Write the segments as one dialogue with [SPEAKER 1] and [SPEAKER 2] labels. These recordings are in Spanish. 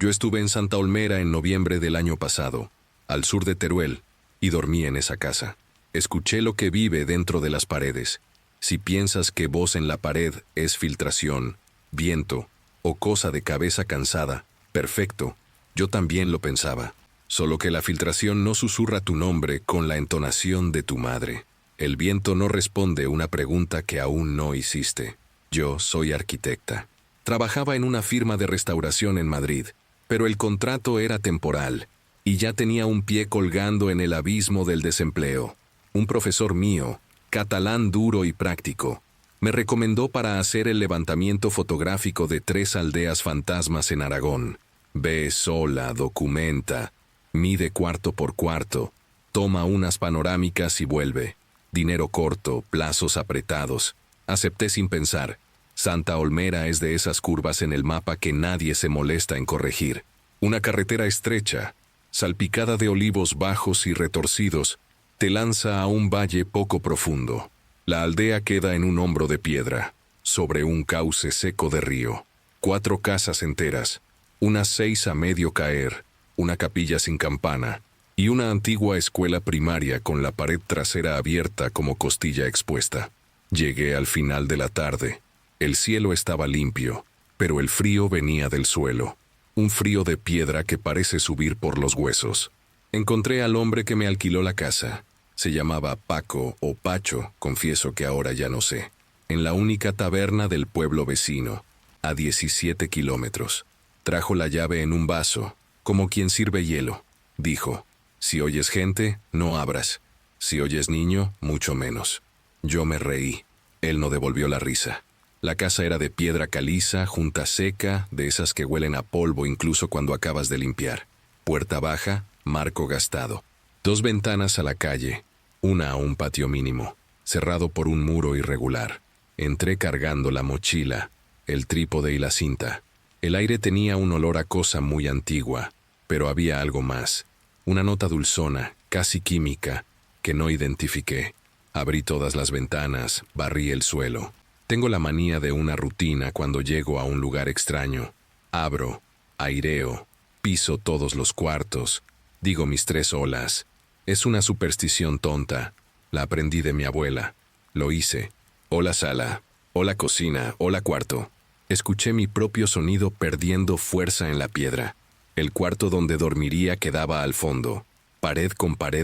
[SPEAKER 1] Yo estuve en Santa Olmera en noviembre del año pasado, al sur de Teruel, y dormí en esa casa. Escuché lo que vive dentro de las paredes. Si piensas que voz en la pared es filtración, viento o cosa de cabeza cansada, perfecto, yo también lo pensaba. Solo que la filtración no susurra tu nombre con la entonación de tu madre. El viento no responde una pregunta que aún no hiciste. Yo soy arquitecta. Trabajaba en una firma de restauración en Madrid, pero el contrato era temporal, y ya tenía un pie colgando en el abismo del desempleo. Un profesor mío, catalán duro y práctico, me recomendó para hacer el levantamiento fotográfico de 3 aldeas fantasmas en Aragón. Ve sola, documenta, mide cuarto por cuarto, toma unas panorámicas y vuelve. Dinero corto, plazos apretados. Acepté sin pensar. Santa Olmera es de esas curvas en el mapa que nadie se molesta en corregir. Una carretera estrecha, salpicada de olivos bajos y retorcidos, te lanza a un valle poco profundo. La aldea queda en un hombro de piedra, sobre un cauce seco de río. 4 casas enteras, unas 6 a medio caer, una capilla sin campana, y una antigua escuela primaria con la pared trasera abierta como costilla expuesta. Llegué al final de la tarde. El cielo estaba limpio, pero el frío venía del suelo. Un frío de piedra que parece subir por los huesos. Encontré al hombre que me alquiló la casa. Se llamaba Paco o Pacho, confieso que ahora ya no sé. En la única taberna del pueblo vecino, a 17 kilómetros. Trajo la llave en un vaso, como quien sirve hielo. Dijo: si oyes gente, no abras. Si oyes niño, mucho menos. Yo me reí. Él no devolvió la risa. La casa era de piedra caliza, junta seca, de esas que huelen a polvo incluso cuando acabas de limpiar. Puerta baja, marco gastado. 2 ventanas a la calle, una a un patio mínimo, cerrado por un muro irregular. Entré cargando la mochila, el trípode y la cinta. El aire tenía un olor a cosa muy antigua, pero había algo más. Una nota dulzona, casi química, que no identifiqué. Abrí todas las ventanas, barrí el suelo. Tengo la manía de una rutina cuando llego a un lugar extraño. Abro, aireo, piso todos los cuartos, digo mis 3 holas. Es una superstición tonta. La aprendí de mi abuela. Lo hice. Hola sala, hola cocina, hola cuarto. Escuché mi propio sonido perdiendo fuerza en la piedra. El cuarto donde dormiría quedaba al fondo, pared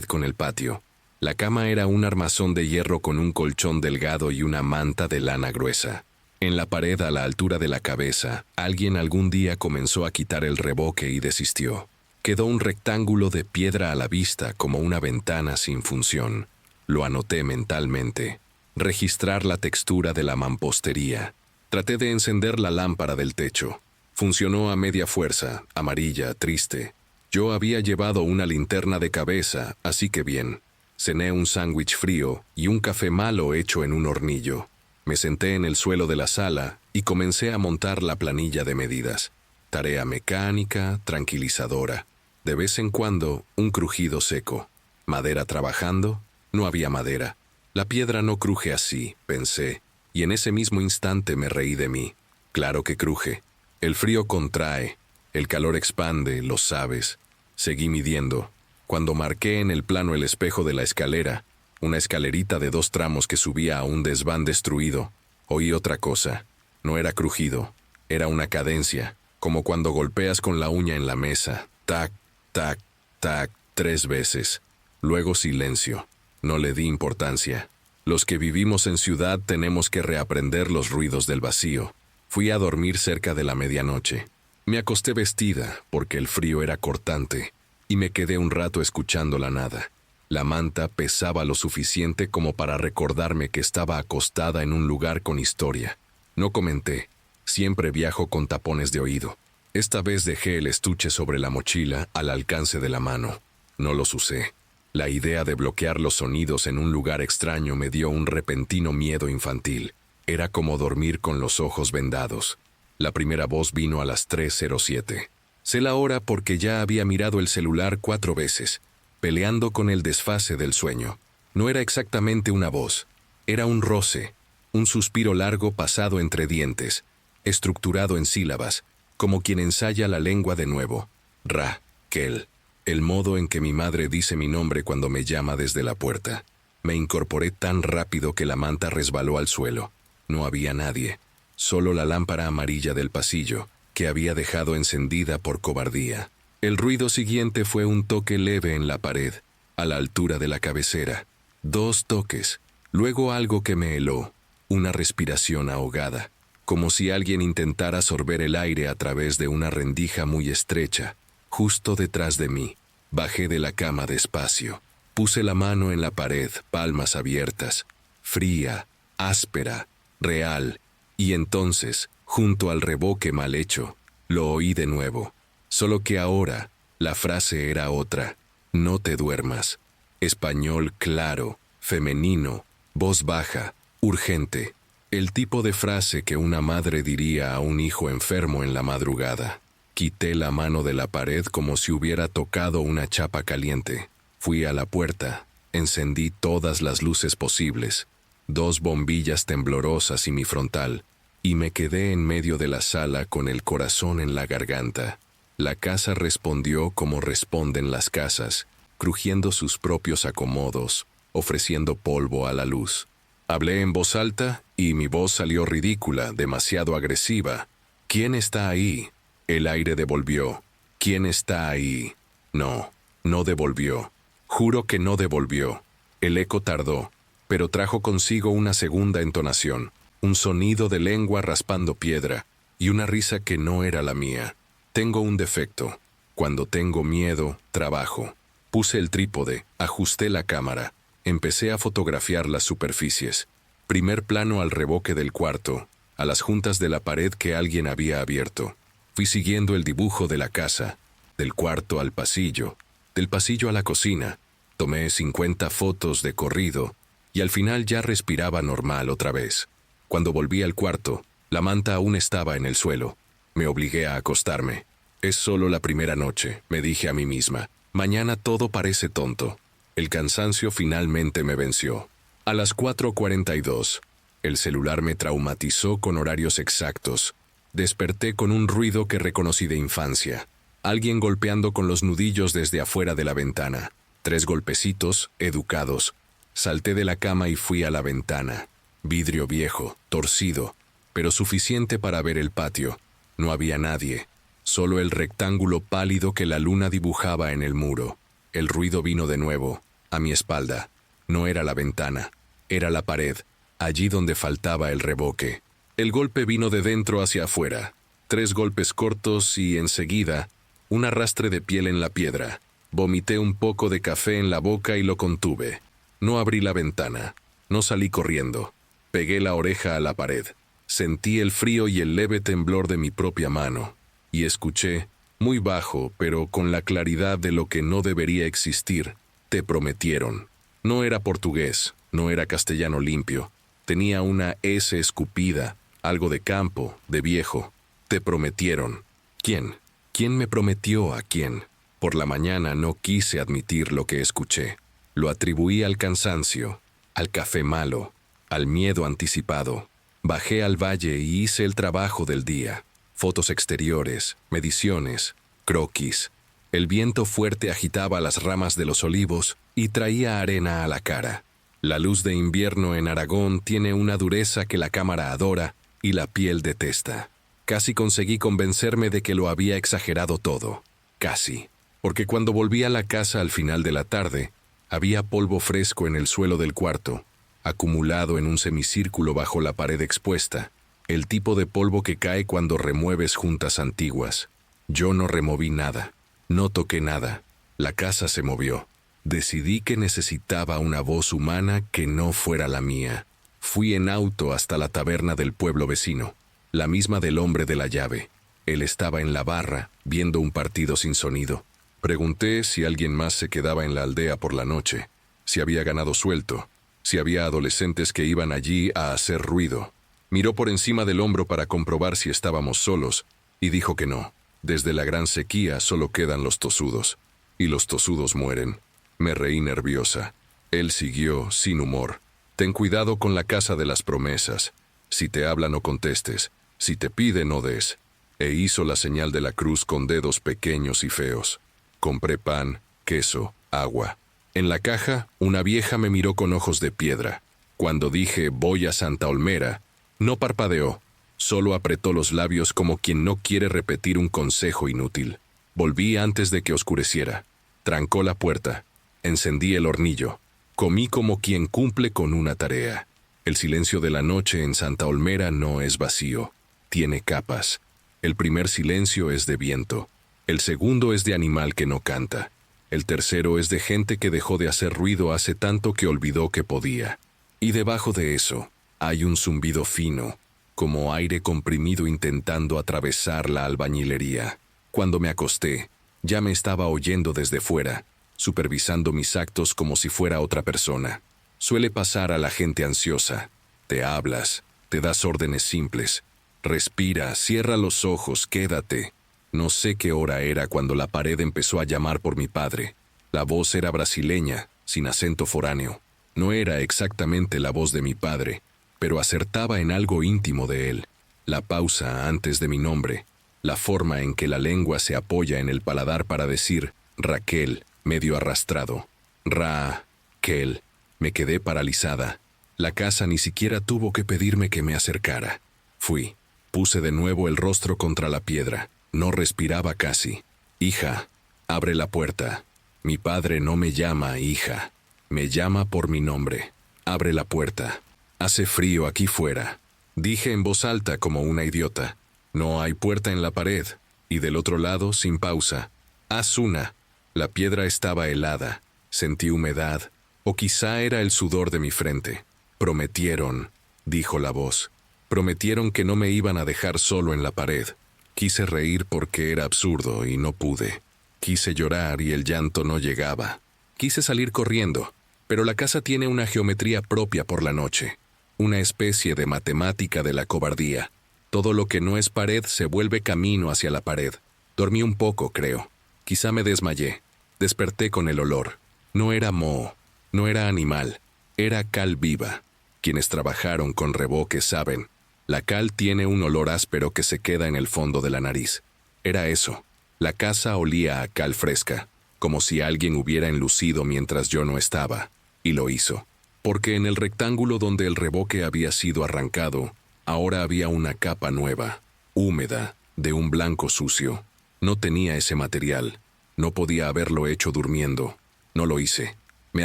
[SPEAKER 1] con el patio. La cama era un armazón de hierro con un colchón delgado y una manta de lana gruesa. En la pared a la altura de la cabeza, alguien algún día comenzó a quitar el revoque y desistió. Quedó un rectángulo de piedra a la vista como una ventana sin función. Lo anoté mentalmente. Registrar la textura de la mampostería. Traté de encender la lámpara del techo. Funcionó a media fuerza, amarilla, triste. Yo había llevado una linterna de cabeza, así que bien. Cené un sándwich frío y un café malo hecho en un hornillo. Me senté en el suelo de la sala y comencé a montar la planilla de medidas. Tarea mecánica, tranquilizadora. De vez en cuando, un crujido seco. ¿Madera trabajando? No había madera. La piedra no cruje así, pensé, y en ese mismo instante me reí de mí. Claro que cruje. El frío contrae, el calor expande, lo sabes. Seguí midiendo. Cuando marqué en el plano el espejo de la escalera, una escalerita de 2 tramos que subía a un desván destruido, oí otra cosa. No era crujido, era una cadencia, como cuando golpeas con la uña en la mesa. Tac, tac, tac, 3 veces. Luego silencio. No le di importancia. Los que vivimos en ciudad tenemos que reaprender los ruidos del vacío. Fui a dormir cerca de la medianoche. Me acosté vestida, porque el frío era cortante, y me quedé un rato escuchando la nada. La manta pesaba lo suficiente como para recordarme que estaba acostada en un lugar con historia. No comenté. Siempre viajo con tapones de oído. Esta vez dejé el estuche sobre la mochila al alcance de la mano. No los usé. La idea de bloquear los sonidos en un lugar extraño me dio un repentino miedo infantil. Era como dormir con los ojos vendados. La primera voz vino a las 3:07. Sé la hora porque ya había mirado el celular 4 veces, peleando con el desfase del sueño. No era exactamente una voz. Era un roce, un suspiro largo pasado entre dientes, estructurado en sílabas. como quien ensaya la lengua de nuevo. Ra-kel. El modo en que mi madre dice mi nombre cuando me llama desde la puerta. Me incorporé tan rápido que la manta resbaló al suelo. No había nadie. Solo la lámpara amarilla del pasillo, que había dejado encendida por cobardía. El ruido siguiente fue un toque leve en la pared, a la altura de la cabecera. 2 toques. Luego algo que me heló. Una respiración ahogada, como si alguien intentara sorber el aire a través de una rendija muy estrecha, justo detrás de mí. Bajé de la cama despacio. Puse la mano en la pared, palmas abiertas. Fría, áspera, real. Y entonces, junto al revoque mal hecho, lo oí de nuevo. Solo que ahora, la frase era otra. No te duermas. Español claro, femenino, voz baja, urgente. El tipo de frase que una madre diría a un hijo enfermo en la madrugada. Quité la mano de la pared como si hubiera tocado una chapa caliente. Fui a la puerta, encendí todas las luces posibles, 2 bombillas temblorosas y mi frontal, y me quedé en medio de la sala con el corazón en la garganta. La casa respondió como responden las casas, crujiendo sus propios acomodos, ofreciendo polvo a la luz. Hablé en voz alta y mi voz salió ridícula, demasiado agresiva. ¿Quién está ahí? El aire devolvió. ¿Quién está ahí? No, no devolvió. Juro que no devolvió. El eco tardó, pero trajo consigo una segunda entonación, un sonido de lengua raspando piedra y una risa que no era la mía. Tengo un defecto. Cuando tengo miedo, trabajo. Puse el trípode, ajusté la cámara, empecé a fotografiar las superficies. Primer plano al revoque del cuarto, a las juntas de la pared que alguien había abierto. Fui siguiendo el dibujo de la casa, del cuarto al pasillo, del pasillo a la cocina. Tomé 50 fotos de corrido y al final ya respiraba normal otra vez. Cuando volví al cuarto, la manta aún estaba en el suelo. Me obligué a acostarme. Es solo la primera noche, me dije a mí misma. Mañana todo parece tonto. El cansancio finalmente me venció. A las 4:42, el celular me traumatizó con horarios exactos. Desperté con un ruido que reconocí de infancia. Alguien golpeando con los nudillos desde afuera de la ventana. 3 golpecitos, educados. Salté de la cama y fui a la ventana. Vidrio viejo, torcido, pero suficiente para ver el patio. No había nadie, solo el rectángulo pálido que la luna dibujaba en el muro. El ruido vino de nuevo, a mi espalda. No era la ventana, era la pared, allí donde faltaba el revoque. El golpe vino de dentro hacia afuera. 3 golpes cortos y, enseguida, un arrastre de piel en la piedra. Vomité un poco de café en la boca y lo contuve. No abrí la ventana, no salí corriendo. Pegué la oreja a la pared. Sentí el frío y el leve temblor de mi propia mano. Y escuché, muy bajo, pero con la claridad de lo que no debería existir, te prometieron. No era portugués, no era castellano limpio. Tenía una S escupida, algo de campo, de viejo. Te prometieron. ¿Quién? ¿Quién me prometió a quién? Por la mañana no quise admitir lo que escuché. Lo atribuí al cansancio, al café malo, al miedo anticipado. Bajé al valle y hice el trabajo del día. Fotos exteriores, mediciones, croquis. El viento fuerte agitaba las ramas de los olivos y traía arena a la cara. La luz de invierno en Aragón tiene una dureza que la cámara adora y la piel detesta. Casi conseguí convencerme de que lo había exagerado todo. Casi. Porque cuando volví a la casa al final de la tarde, había polvo fresco en el suelo del cuarto, acumulado en un semicírculo bajo la pared expuesta, el tipo de polvo que cae cuando remueves juntas antiguas. Yo no removí nada, no toqué nada. La casa se movió. Decidí que necesitaba una voz humana que no fuera la mía. Fui en auto hasta la taberna del pueblo vecino, la misma del hombre de la llave. Él estaba en la barra, viendo un partido sin sonido. Pregunté si alguien más se quedaba en la aldea por la noche, si había ganado suelto, si había adolescentes que iban allí a hacer ruido. Miró por encima del hombro para comprobar si estábamos solos, y dijo que no. Desde la gran sequía solo quedan los tosudos, y los tosudos mueren. Me reí nerviosa. Él siguió, sin humor. Ten cuidado con la casa de las promesas. Si te habla no contestes, si te pide no des. e hizo la señal de la cruz con dedos pequeños y feos. Compré pan, queso, agua. En la caja, una vieja me miró con ojos de piedra. Cuando dije voy a Santa Olmera, no parpadeó, solo apretó los labios como quien no quiere repetir un consejo inútil. Volví antes de que oscureciera. Trancó la puerta. Encendí el hornillo. Comí como quien cumple con una tarea. El silencio de la noche en Santa Olmera no es vacío. Tiene capas. El primer silencio es de viento. El segundo es de animal que no canta. El tercero es de gente que dejó de hacer ruido hace tanto que olvidó que podía. Y debajo de eso, hay un zumbido fino, como aire comprimido intentando atravesar la albañilería. Cuando me acosté, ya me estaba oyendo desde fuera, supervisando mis actos como si fuera otra persona. Suele pasar a la gente ansiosa. Te hablas, te das órdenes simples. Respira, cierra los ojos, quédate. No sé qué hora era cuando la pared empezó a llamar por mi padre. La voz era brasileña, sin acento foráneo. No era exactamente la voz de mi padre, pero acertaba en algo íntimo de él. La pausa antes de mi nombre, la forma en que la lengua se apoya en el paladar para decir Raquel, medio arrastrado. Ra-quel. Me quedé paralizada. La casa ni siquiera tuvo que pedirme que me acercara. Fui. Puse de nuevo el rostro contra la piedra. No respiraba casi. Hija, abre la puerta. Mi padre no me llama hija. Me llama por mi nombre. Abre la puerta. Hace frío aquí fuera. Dije en voz alta como una idiota. No hay puerta en la pared. Y del otro lado, sin pausa. Haz una. La piedra estaba helada. Sentí humedad. O quizá era el sudor de mi frente. Prometieron, dijo la voz. Prometieron que no me iban a dejar solo en la pared. Quise reír porque era absurdo y no pude. Quise llorar y el llanto no llegaba. Quise salir corriendo, pero la casa tiene una geometría propia por la noche. Una especie de matemática de la cobardía. Todo lo que no es pared se vuelve camino hacia la pared. Dormí un poco, creo. Quizá me desmayé. Desperté con el olor. No era moho, no era animal, era cal viva. Quienes trabajaron con revoque saben. La cal tiene un olor áspero que se queda en el fondo de la nariz. Era eso. La casa olía a cal fresca, como si alguien hubiera enlucido mientras yo no estaba. Y lo hizo. Porque en el rectángulo donde el revoque había sido arrancado, ahora había una capa nueva, húmeda, de un blanco sucio. No tenía ese material. No podía haberlo hecho durmiendo. No lo hice. Me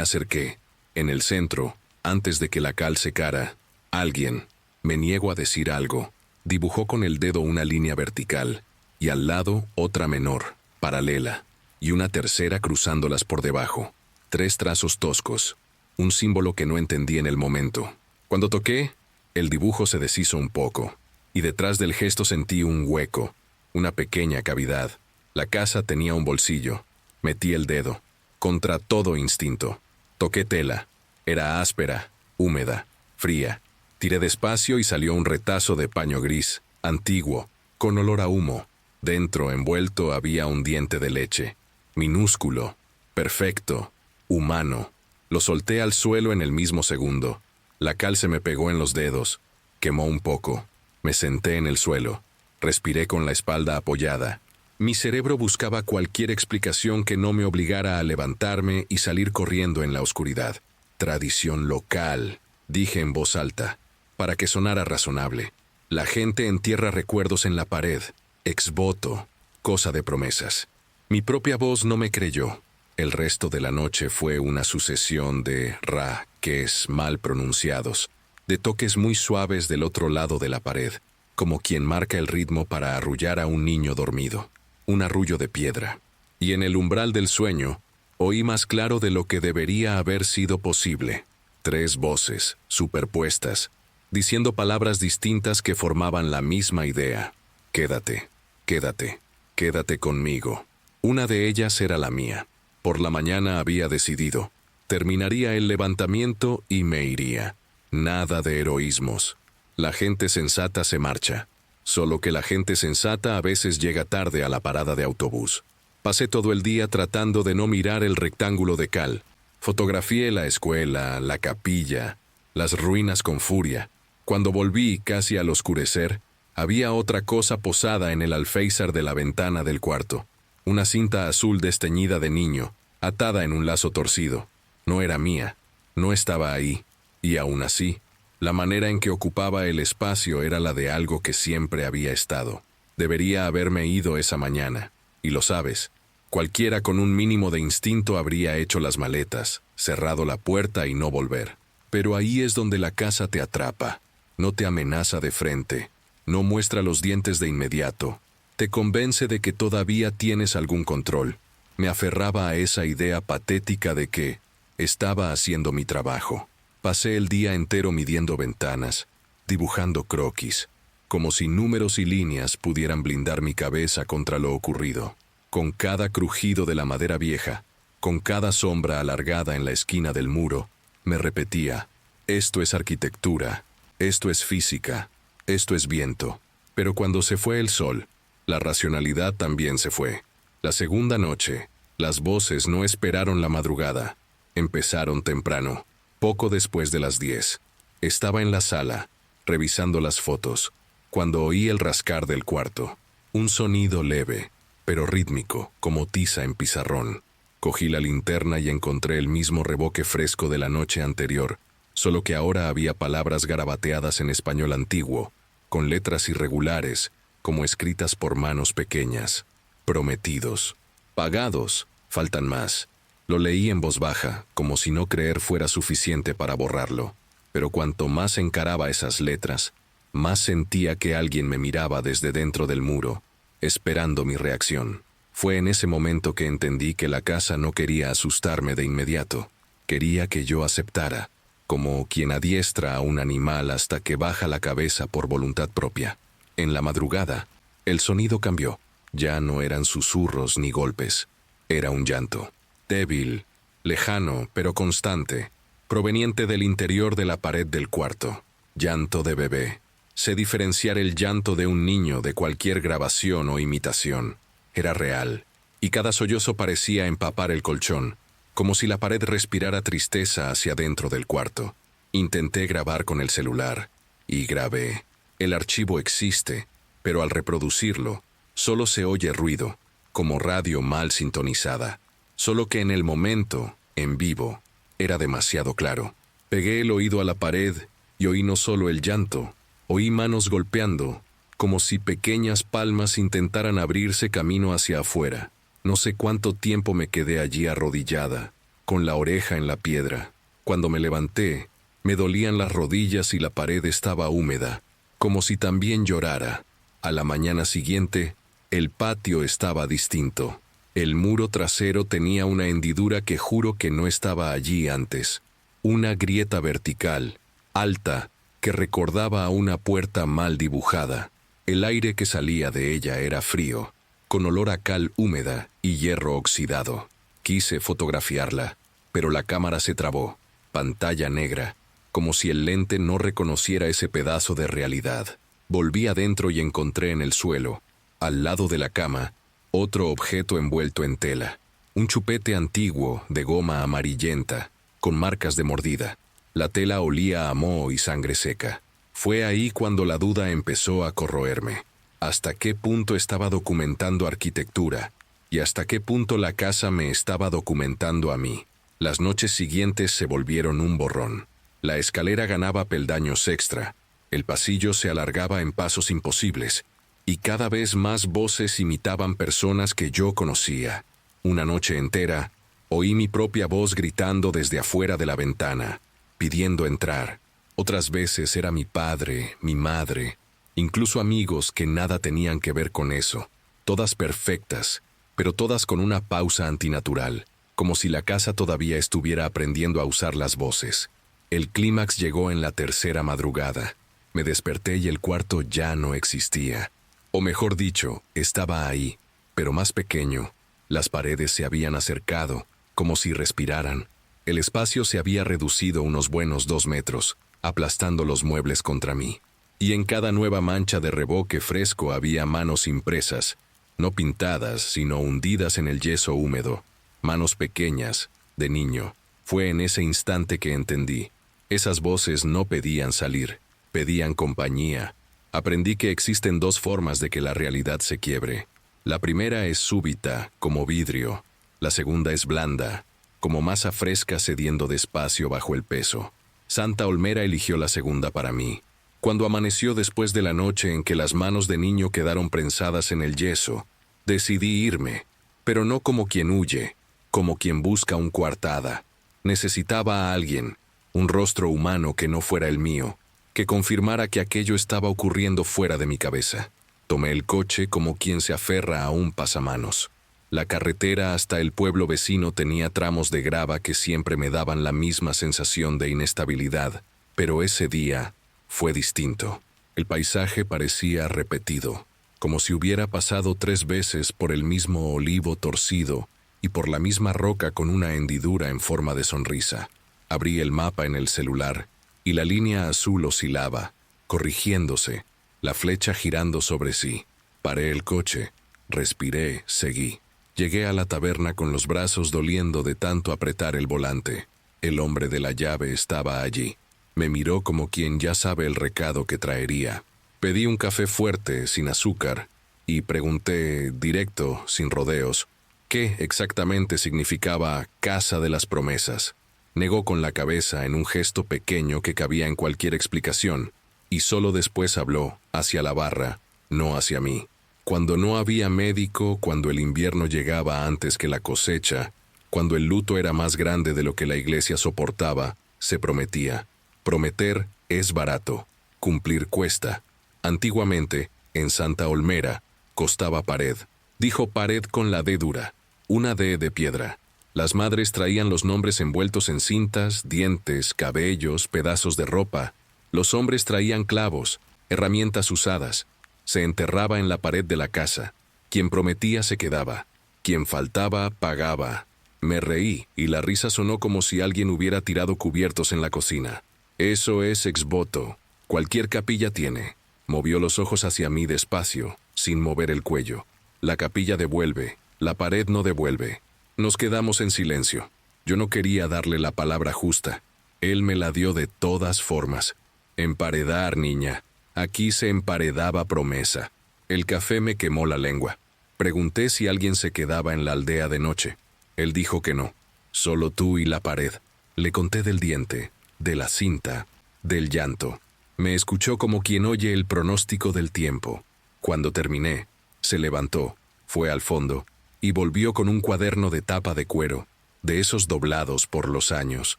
[SPEAKER 1] acerqué. En el centro, antes de que la cal secara, alguien, me niego a decir algo, dibujó con el dedo una línea vertical, y al lado otra menor, paralela, y una tercera cruzándolas por debajo. 3 trazos toscos, un símbolo que no entendí en el momento. Cuando toqué, el dibujo se deshizo un poco, y detrás del gesto sentí un hueco, una pequeña cavidad. La casa tenía un bolsillo. Metí el dedo, contra todo instinto. Toqué tela. Era áspera, húmeda, fría. Tiré despacio y salió un retazo de paño gris, antiguo, con olor a humo. Dentro, envuelto, había un diente de leche. Minúsculo, perfecto, humano. Lo solté al suelo en el mismo segundo. La cal se me pegó en los dedos. Quemó un poco. Me senté en el suelo. Respiré con la espalda apoyada. Mi cerebro buscaba cualquier explicación que no me obligara a levantarme y salir corriendo en la oscuridad. Tradición local, dije en voz alta, para que sonara razonable. La gente entierra recuerdos en la pared. Ex voto, cosa de promesas. Mi propia voz no me creyó. El resto de la noche fue una sucesión de ra-ques mal pronunciados, de toques muy suaves del otro lado de la pared, como quien marca el ritmo para arrullar a un niño dormido. Un arrullo de piedra. Y en el umbral del sueño, oí más claro de lo que debería haber sido posible. 3 voces, superpuestas, diciendo palabras distintas que formaban la misma idea. Quédate, quédate, quédate conmigo. Una de ellas era la mía. Por la mañana había decidido. Terminaría el levantamiento y me iría. Nada de heroísmos. La gente sensata se marcha. Solo que la gente sensata a veces llega tarde a la parada de autobús. Pasé todo el día tratando de no mirar el rectángulo de cal. Fotografié la escuela, la capilla, las ruinas con furia. Cuando volví casi al oscurecer, Había otra cosa posada en el alféizar de la ventana del cuarto. Una cinta azul desteñida de niño, atada en un lazo torcido. No era mía, no estaba ahí, y aún así, la manera en que ocupaba el espacio era la de algo que siempre había estado. Debería haberme ido esa mañana, y lo sabes. Cualquiera con un mínimo de instinto habría hecho las maletas, cerrado la puerta y no volver. Pero ahí es donde la casa te atrapa. No te amenaza de frente, no muestra los dientes de inmediato. Te convence de que todavía tienes algún control. Me aferraba a esa idea patética de que estaba haciendo mi trabajo. Pasé el día entero midiendo ventanas, dibujando croquis, como si números y líneas pudieran blindar mi cabeza contra lo ocurrido. Con cada crujido de la madera vieja, con cada sombra alargada en la esquina del muro, me repetía: esto es arquitectura, esto es física, esto es viento. Pero cuando se fue el sol, la racionalidad también se fue. La segunda noche, las voces no esperaron la madrugada. Empezaron temprano, poco después de las 10. Estaba en la sala, revisando las fotos, cuando oí el rascar del cuarto. Un sonido leve, pero rítmico, como tiza en pizarrón. Cogí la linterna y encontré el mismo revoque fresco de la noche anterior, solo que ahora había palabras garabateadas en español antiguo, con letras irregulares, como escritas por manos pequeñas. Prometidos. Pagados. Faltan más. Lo leí en voz baja, como si no creer fuera suficiente para borrarlo. Pero cuanto más encaraba esas letras, más sentía que alguien me miraba desde dentro del muro, esperando mi reacción. Fue en ese momento que entendí que la casa no quería asustarme de inmediato. Quería que yo aceptara, como quien adiestra a un animal hasta que baja la cabeza por voluntad propia. En la madrugada, el sonido cambió. Ya no eran susurros ni golpes. Era un llanto. Débil, lejano, pero constante, proveniente del interior de la pared del cuarto. Llanto de bebé. Sé diferenciar el llanto de un niño de cualquier grabación o imitación. Era real, y cada sollozo parecía empapar el colchón, como si la pared respirara tristeza hacia dentro del cuarto. Intenté grabar con el celular, y grabé. El archivo existe, pero al reproducirlo, solo se oye ruido, como radio mal sintonizada. Solo que en el momento, en vivo, era demasiado claro. Pegué el oído a la pared y oí no solo el llanto, oí manos golpeando, como si pequeñas palmas intentaran abrirse camino hacia afuera. No sé cuánto tiempo me quedé allí arrodillada, con la oreja en la piedra. Cuando me levanté, me dolían las rodillas y la pared estaba húmeda, como si también llorara. A la mañana siguiente, el patio estaba distinto. El muro trasero tenía una hendidura que juro que no estaba allí antes. Una grieta vertical, alta, que recordaba a una puerta mal dibujada. El aire que salía de ella era frío, con olor a cal húmeda y hierro oxidado. Quise fotografiarla, pero la cámara se trabó. Pantalla negra, como si el lente no reconociera ese pedazo de realidad. Volví adentro y encontré en el suelo, al lado de la cama, otro objeto envuelto en tela. Un chupete antiguo, de goma amarillenta, con marcas de mordida. La tela olía a moho y sangre seca. Fue ahí cuando la duda empezó a corroerme. ¿Hasta qué punto estaba documentando arquitectura? ¿Y hasta qué punto la casa me estaba documentando a mí? Las noches siguientes se volvieron un borrón. La escalera ganaba peldaños extra. El pasillo se alargaba en pasos imposibles. Y cada vez más voces imitaban personas que yo conocía. Una noche entera, oí mi propia voz gritando desde afuera de la ventana, pidiendo entrar. Otras veces era mi padre, mi madre, incluso amigos que nada tenían que ver con eso. Todas perfectas, pero todas con una pausa antinatural, como si la casa todavía estuviera aprendiendo a usar las voces. El clímax llegó en la tercera madrugada. Me desperté y el cuarto ya no existía. O mejor dicho, estaba ahí, pero más pequeño. Las paredes se habían acercado, como si respiraran. El espacio se había reducido unos buenos 2 metros, aplastando los muebles contra mí. Y en cada nueva mancha de revoque fresco había manos impresas, no pintadas, sino hundidas en el yeso húmedo. Manos pequeñas, de niño. Fue en ese instante que entendí. Esas voces no pedían salir, pedían compañía. Aprendí que existen dos formas de que la realidad se quiebre. La primera es súbita, como vidrio. La segunda es blanda, como masa fresca cediendo despacio bajo el peso. Santa Olmera eligió la segunda para mí. Cuando amaneció después de la noche en que las manos de niño quedaron prensadas en el yeso, decidí irme, pero no como quien huye, como quien busca un coartada. Necesitaba a alguien, un rostro humano que no fuera el mío, que confirmara que aquello estaba ocurriendo fuera de mi cabeza. Tomé el coche como quien se aferra a un pasamanos. La carretera hasta el pueblo vecino tenía tramos de grava que siempre me daban la misma sensación de inestabilidad, pero ese día fue distinto. El paisaje parecía repetido, como si hubiera pasado 3 veces por el mismo olivo torcido y por la misma roca con una hendidura en forma de sonrisa. Abrí el mapa en el celular y la línea azul oscilaba, corrigiéndose, la flecha girando sobre sí. Paré el coche, respiré, seguí. Llegué a la taberna con los brazos doliendo de tanto apretar el volante. El hombre de la llave estaba allí. Me miró como quien ya sabe el recado que traería. Pedí un café fuerte, sin azúcar, y pregunté, directo, sin rodeos, qué exactamente significaba Casa de las Promesas. Negó con la cabeza en un gesto pequeño que cabía en cualquier explicación, y solo después habló, hacia la barra, no hacia mí. Cuando no había médico, cuando el invierno llegaba antes que la cosecha, cuando el luto era más grande de lo que la iglesia soportaba, se prometía. Prometer es barato, cumplir cuesta. Antiguamente, en Santa Olmera, costaba pared. Dijo pared con la D dura, una D de piedra. Las madres traían los nombres envueltos en cintas, dientes, cabellos, pedazos de ropa. Los hombres traían clavos, herramientas usadas. Se enterraba en la pared de la casa. Quien prometía se quedaba. Quien faltaba, pagaba. Me reí, y la risa sonó como si alguien hubiera tirado cubiertos en la cocina. Eso es ex voto. Cualquier capilla tiene. Movió los ojos hacia mí despacio, sin mover el cuello. La capilla devuelve, la pared no devuelve. Nos quedamos en silencio. Yo no quería darle la palabra justa. Él me la dio de todas formas. Emparedar, niña. Aquí se emparedaba promesa. El café me quemó la lengua. Pregunté si alguien se quedaba en la aldea de noche. Él dijo que no. Solo tú y la pared. Le conté del diente, de la cinta, del llanto. Me escuchó como quien oye el pronóstico del tiempo. Cuando terminé, se levantó, fue al fondo, y volvió con un cuaderno de tapa de cuero, de esos doblados por los años.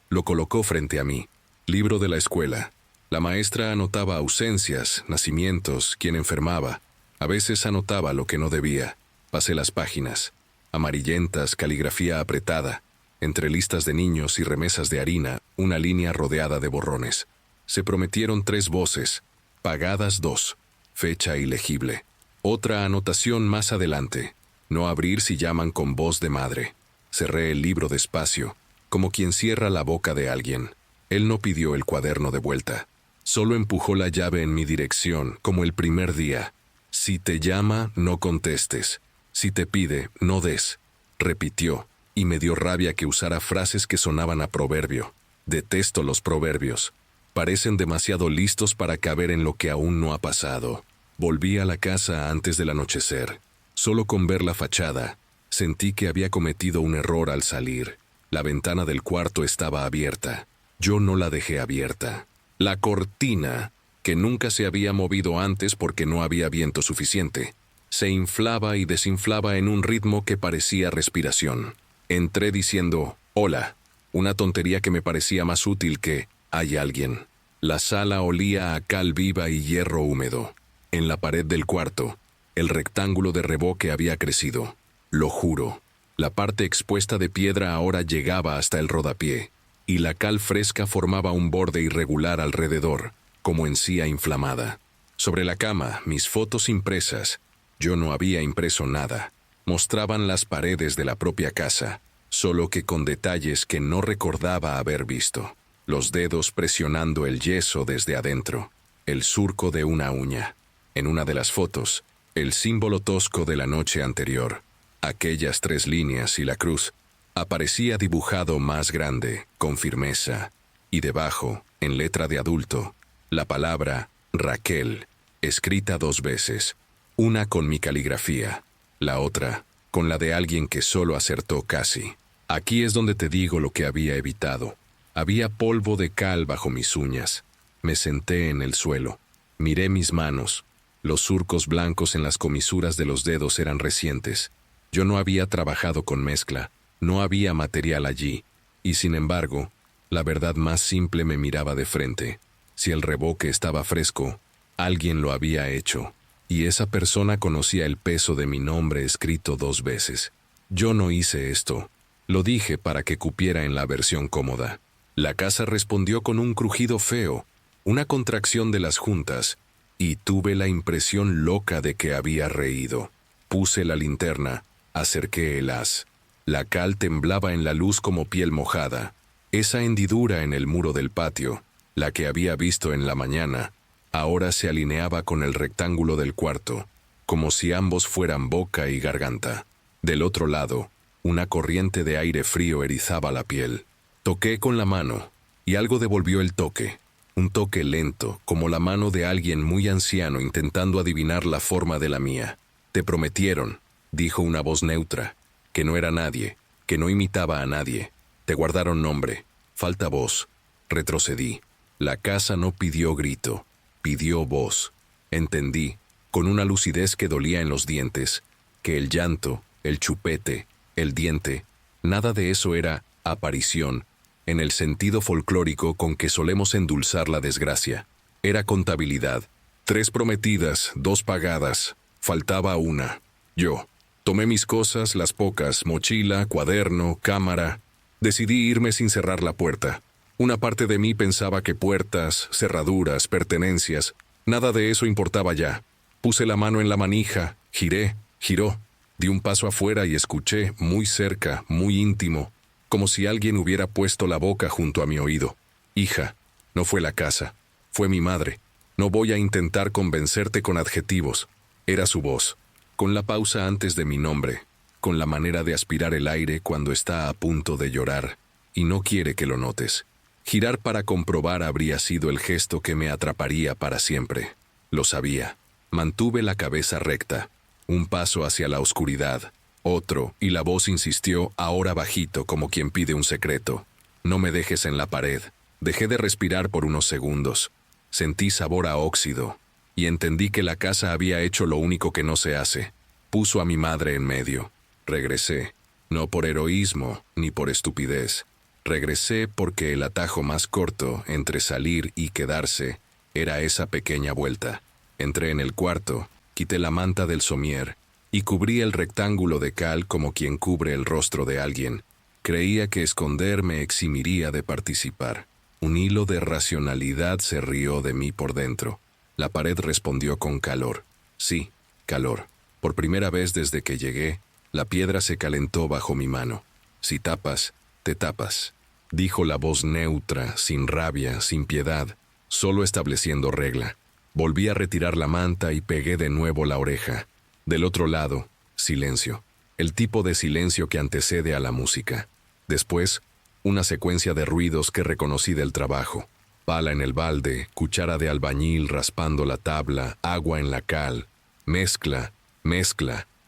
[SPEAKER 1] Lo colocó frente a mí. Libro de la escuela. La maestra anotaba ausencias, nacimientos, quién enfermaba. A veces anotaba lo que no debía. Pasé las páginas. Amarillentas, caligrafía apretada. Entre listas de niños y remesas de harina, una línea rodeada de borrones. Se prometieron 3 voces, pagadas 2. Fecha ilegible. Otra anotación más adelante. No abrir si llaman con voz de madre. Cerré el libro despacio, como quien cierra la boca de alguien. Él no pidió el cuaderno de vuelta. Solo empujó la llave en mi dirección, como el primer día. Si te llama, no contestes. Si te pide, no des. Repitió, y me dio rabia que usara frases que sonaban a proverbio. Detesto los proverbios. Parecen demasiado listos para caber en lo que aún no ha pasado. Volví a la casa antes del anochecer. Solo con ver la fachada, sentí que había cometido un error al salir. La ventana del cuarto estaba abierta. Yo no la dejé abierta. La cortina, que nunca se había movido antes porque no había viento suficiente, se inflaba y desinflaba en un ritmo que parecía respiración. Entré diciendo, hola, una tontería que me parecía más útil que, hay alguien. La sala olía a cal viva y hierro húmedo. En la pared del cuarto, el rectángulo de revoque había crecido. Lo juro. La parte expuesta de piedra ahora llegaba hasta el rodapié, y la cal fresca formaba un borde irregular alrededor, como encía inflamada. Sobre la cama, mis fotos impresas. Yo no había impreso nada. Mostraban las paredes de la propia casa, solo que con detalles que no recordaba haber visto. Los dedos presionando el yeso desde adentro. El surco de una uña. En una de las fotos, el símbolo tosco de la noche anterior. Aquellas 3 líneas y la cruz. Aparecía dibujado más grande, con firmeza. Y debajo, en letra de adulto, la palabra Raquel. escrita 2 veces, una con mi caligrafía, la otra con la de alguien que solo acertó casi. Aquí es donde te digo lo que había evitado. Había polvo de cal bajo mis uñas. Me senté en el suelo. Miré mis manos. Los surcos blancos en las comisuras de los dedos eran recientes. Yo no había trabajado con mezcla. No había material allí. Y sin embargo, la verdad más simple me miraba de frente. Si el reboque estaba fresco, alguien lo había hecho. Y esa persona conocía el peso de mi nombre escrito 2 veces. Yo no hice esto. Lo dije para que cupiera en la versión cómoda. La casa respondió con un crujido feo, una contracción de las juntas, y tuve la impresión loca de que había reído. Puse la linterna, acerqué el haz. La cal temblaba en la luz como piel mojada. Esa hendidura en el muro del patio, la que había visto en la mañana, ahora se alineaba con el rectángulo del cuarto, como si ambos fueran boca y garganta. Del otro lado, una corriente de aire frío erizaba la piel. Toqué con la mano, y algo devolvió el toque. Un toque lento, como la mano de alguien muy anciano intentando adivinar la forma de la mía. Te prometieron, dijo una voz neutra, que no era nadie, que no imitaba a nadie. Te guardaron nombre, falta voz. Retrocedí. La casa no pidió grito, pidió voz. Entendí, con una lucidez que dolía en los dientes, que el llanto, el chupete, el diente, nada de eso era aparición, en el sentido folclórico con que solemos endulzar la desgracia. Era contabilidad. 3 prometidas, 2 pagadas, faltaba una. Yo. Tomé mis cosas, las pocas, mochila, cuaderno, cámara. Decidí irme sin cerrar la puerta. Una parte de mí pensaba que puertas, cerraduras, pertenencias, nada de eso importaba ya. Puse la mano en la manija, giró. Di un paso afuera y escuché, muy cerca, muy íntimo, como si alguien hubiera puesto la boca junto a mi oído. Hija, no fue la casa, fue mi madre. No voy a intentar convencerte con adjetivos. Era su voz, con la pausa antes de mi nombre, con la manera de aspirar el aire cuando está a punto de llorar, y no quiere que lo notes. Girar para comprobar habría sido el gesto que me atraparía para siempre. Lo sabía. Mantuve la cabeza recta. Un paso hacia la oscuridad. Otro, y la voz insistió, ahora bajito, como quien pide un secreto. No me dejes en la pared. Dejé de respirar por unos segundos. Sentí sabor a óxido. Y entendí que la casa había hecho lo único que no se hace. Puso a mi madre en medio. Regresé. No por heroísmo, ni por estupidez. Regresé porque el atajo más corto entre salir y quedarse era esa pequeña vuelta. Entré en el cuarto, quité la manta del somier y cubrí el rectángulo de cal como quien cubre el rostro de alguien. Creía que esconder me eximiría de participar. Un hilo de racionalidad se rió de mí por dentro. La pared respondió con calor. Sí, calor. Por primera vez desde que llegué, la piedra se calentó bajo mi mano. Si tapas, te tapas, dijo la voz neutra, sin rabia, sin piedad, solo estableciendo regla. Volví a retirar la manta y pegué de nuevo la oreja. Del otro lado, silencio. El tipo de silencio que antecede a la música. Después, una secuencia de ruidos que reconocí del trabajo. Pala en el balde, cuchara de albañil raspando la tabla, agua en la cal. Mezcla,